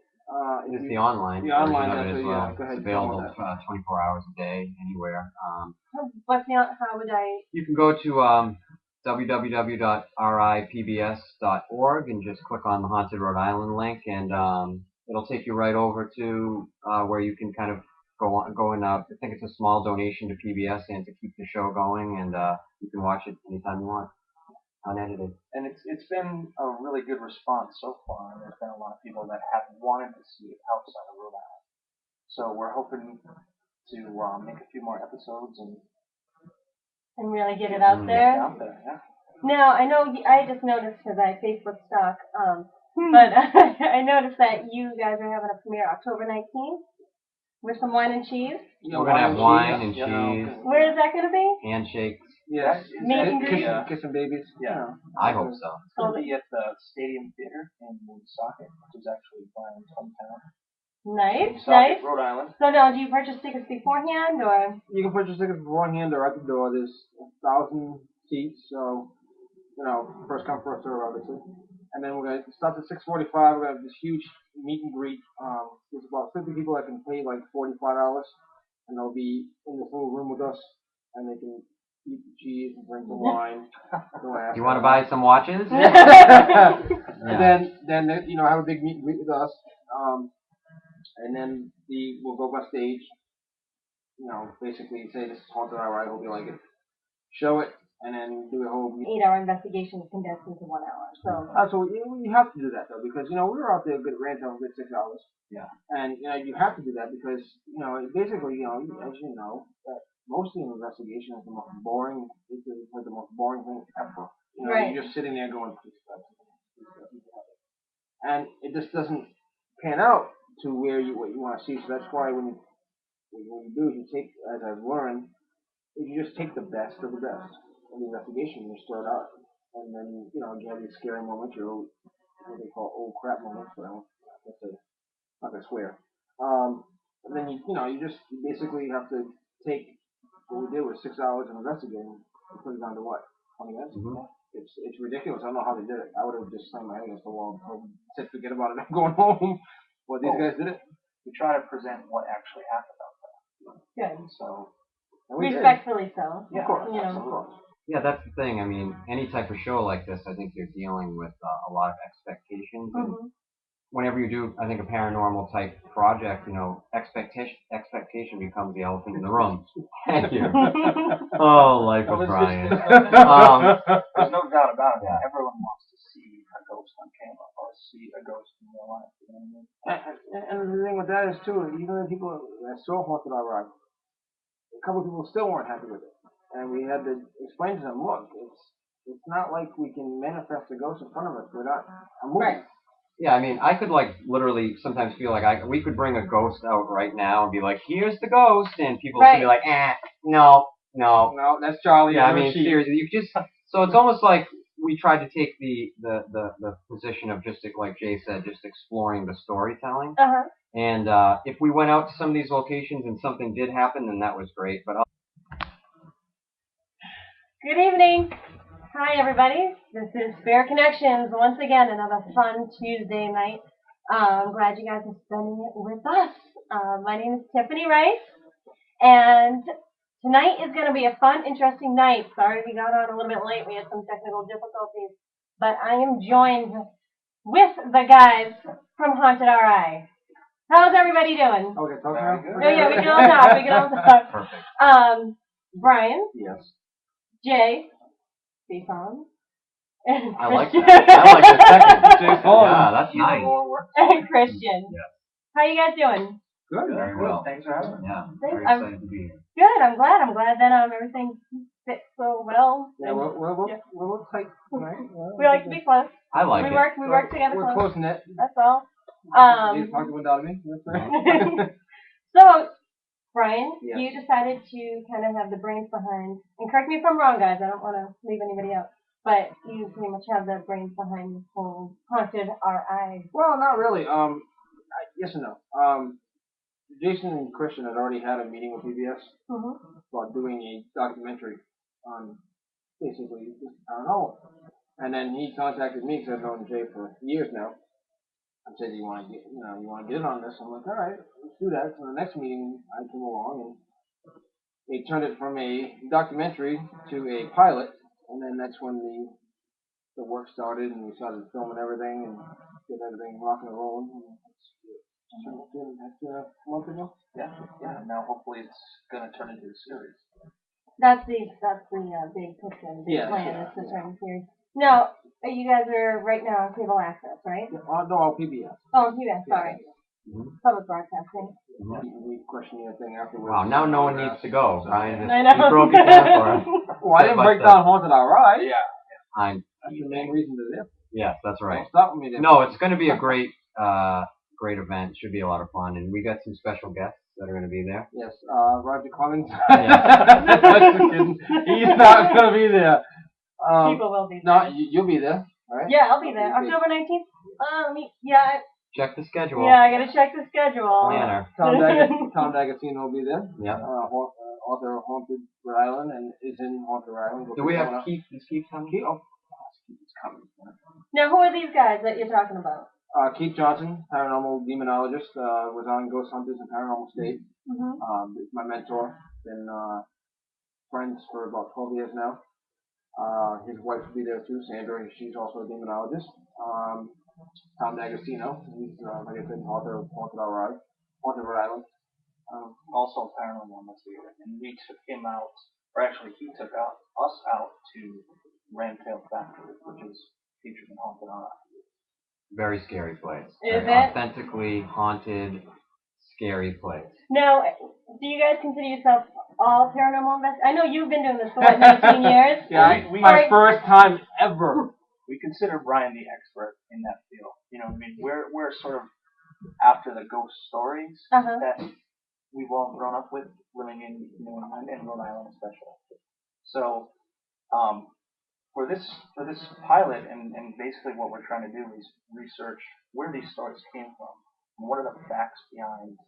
it's the online. The online, version of it as well. Go ahead. It's available 24 hours a day, anywhere. How would I? You can go to www.ripbs.org and just click on the Haunted Rhode Island link, and it'll take you right over to where you can kind of go and I think it's a small donation to PBS and to keep the show going, and you can watch it anytime you want, unedited. And it's been a really good response so far. There's been a lot of people that have wanted to see it outside of Rhode Island. So we're hoping to make a few more episodes and really get it out there. Now, I know I just noticed because I Facebook stalk, but I noticed that you guys are having a premiere October 19th with some wine and cheese. We're going to have wine and cheese. Where is that going to be? Handshakes. Yes. Kissing babies. Yeah. I hope so. It's going to be at the Stadium Theater in Woonsocket, which is actually Brian's hometown. Nice. Rhode Island. So now, do you purchase tickets beforehand, or? You can purchase tickets beforehand or at the door. There's 1,000 seats, so first come, first serve, obviously. And then we're gonna start at 6:45. We're gonna have this huge meet and greet. There's about 50 people that can pay like $45, and they'll be in this little room with us, and they can eat the cheese and drink the wine. You want to buy some watches? And then have a big meet and greet with us. And then we'll go backstage. Basically say this is Haunted Hour. I hope you like it. Show it. And then do a whole 8-hour investigation condensed into 1 hour. So we have to do that though, because we were out there a good ranch over a good 6 hours. Yeah. And you have to do that because basically as you know, that most of the investigation is the most boring. It's like the most boring thing ever. Right. You're just sitting there going, and it just doesn't pan out to what you want to see. So that's why when you do, you take, as I've learned, you just take the best of the best of the investigation and you store it out. And then, you have these scary moments, your what they call old crap moments, but I'm not gonna swear. And then you basically have to take what we did was 6 hours of investigating and put it down to what? 20 minutes? Mm-hmm. It's ridiculous. I don't know how they did it. I would have just slammed my head against the wall and said forget about it, I'm going home. But these guys did it. We try to present what actually happened out there. Good. So respectfully so. Yeah, of course. Yeah, that's the thing. I mean, any type of show like this, I think you're dealing with a lot of expectations. Mm-hmm. whenever you do, I think, a paranormal type project, you know, expectation becomes the elephant in the room. Thank you. Oh, life with Brian. There's no doubt about it. Yeah. Everyone wants to see a ghost on camera or see a ghost in real life. You know what I mean? And the thing with that is too, even the people that saw Haunted our Ride, a couple of people still weren't happy with it, and we had to explain to them, look, it's not like we can manifest a ghost in front of us. We're not a movie. Right. Yeah, I mean, I could like literally sometimes feel like we could bring a ghost out right now and be like, "Here's the ghost," and people could be like, no, no, No, that's Charlie. Yeah, I mean, seriously, you just so it's almost like we tried to take the position of just like Jay said, just exploring the storytelling. Uh-huh. And if we went out to some of these locations and something did happen, then that was great. But Good evening. Hi, everybody. This is Fair Connections. Once again, another fun Tuesday night. I'm glad you guys are spending it with us. My name is Tiffany Rice, and tonight is going to be a fun, interesting night. Sorry we got on a little bit late. We had some technical difficulties. But I am joined with the guys from Haunted RI. How's everybody doing? Okay, talk now. Oh, yeah, we can all talk. We can all talk. perfect. Brian, Yes. Jay, Steve Holland, and I like Christian. that. I like the second. Jay Paul. Yeah, that's nice. And Christian. Yeah. How you guys doing? Good. Very well. Thanks for having me. Yeah. Thanks. Very excited to be here. Good. I'm glad that everything fits so well. Yeah, we're a little tight tonight. We like to be close. I like it. We work together We're close. close knit. That's all. You talked about me. That's right. So, Brian, Yes. you decided to kind of have the brains behind, and correct me if I'm wrong, guys. I don't want to leave anybody out, but you pretty much have the brains behind this whole Haunted RI. Well, not really. Yes and no. Jason and Christian had already had a meeting with PBS about doing a documentary on basically just paranormal. And then he contacted me because I've known Jay for years now. I said, "You want to get in on this?" I'm like, "All right, let's do that." So the next meeting, I came along and they turned it from a documentary to a pilot, and then that's when the work started and we started filming everything and get everything rocking and rolling. And that's a month ago. Yeah. Now hopefully it's gonna turn into a series. That's the big picture, the big plan is to turn series. Now, you guys are right now on cable access, right? No, PBS. Oh, PBS, sorry. Public broadcasting. We questioned the thing afterwards. Wow, now no one needs to go. Ryan I know. just broke it down for us. Well, I didn't break down Haunted Alright. Yeah. That's the main reason to this. Yes, that's right. Don't stop with me there. No, it's going to be a great event. Should be a lot of fun, and we got some special guests that are going to be there. Yes, Roger Clemens. Just kidding. He's not going to be there. People will be there. No, you'll be there, right? Yeah, I'll be there. October 19th. Check the schedule. Yeah, I gotta check the schedule. Planner. Tom D'Agostino will be there. Yeah. Author of Haunted Rhode Island and is in Haunted Rhode Island. Do we have Keith? Is Keith coming? Keith? Oh, Keith's coming. Now, who are these guys that you're talking about? Keith Johnson, paranormal demonologist, was on Ghost Hunters and Paranormal State. He's my mentor. Been friends for about 12 years now. His wife will be there too, Sandra. She's also a demonologist. Tom D'Agostino, he's like I said, author of Haunted Rhode Island. Also paranormal investigator, and we took him out, or actually he took us out to Ramtail Factory, which is featured in Haunted RI. Very scary place. Is Very it? authentically haunted, scary place. Now, do you guys consider yourself all paranormal investigators? I know you've been doing this for what, 19 years? Yeah, my first time ever. We consider Brian the expert in that field. You know what I mean? We're sort of after the ghost stories that we've all grown up with, living in New England and Rhode Island especially. So, for this pilot, and basically what we're trying to do is research where these stories came from, and what are the facts behind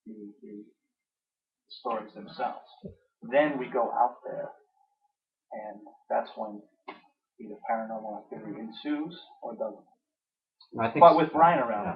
the stories themselves. Then we go out there, and that's when either paranormal activity ensues or doesn't. I think But with Brian around,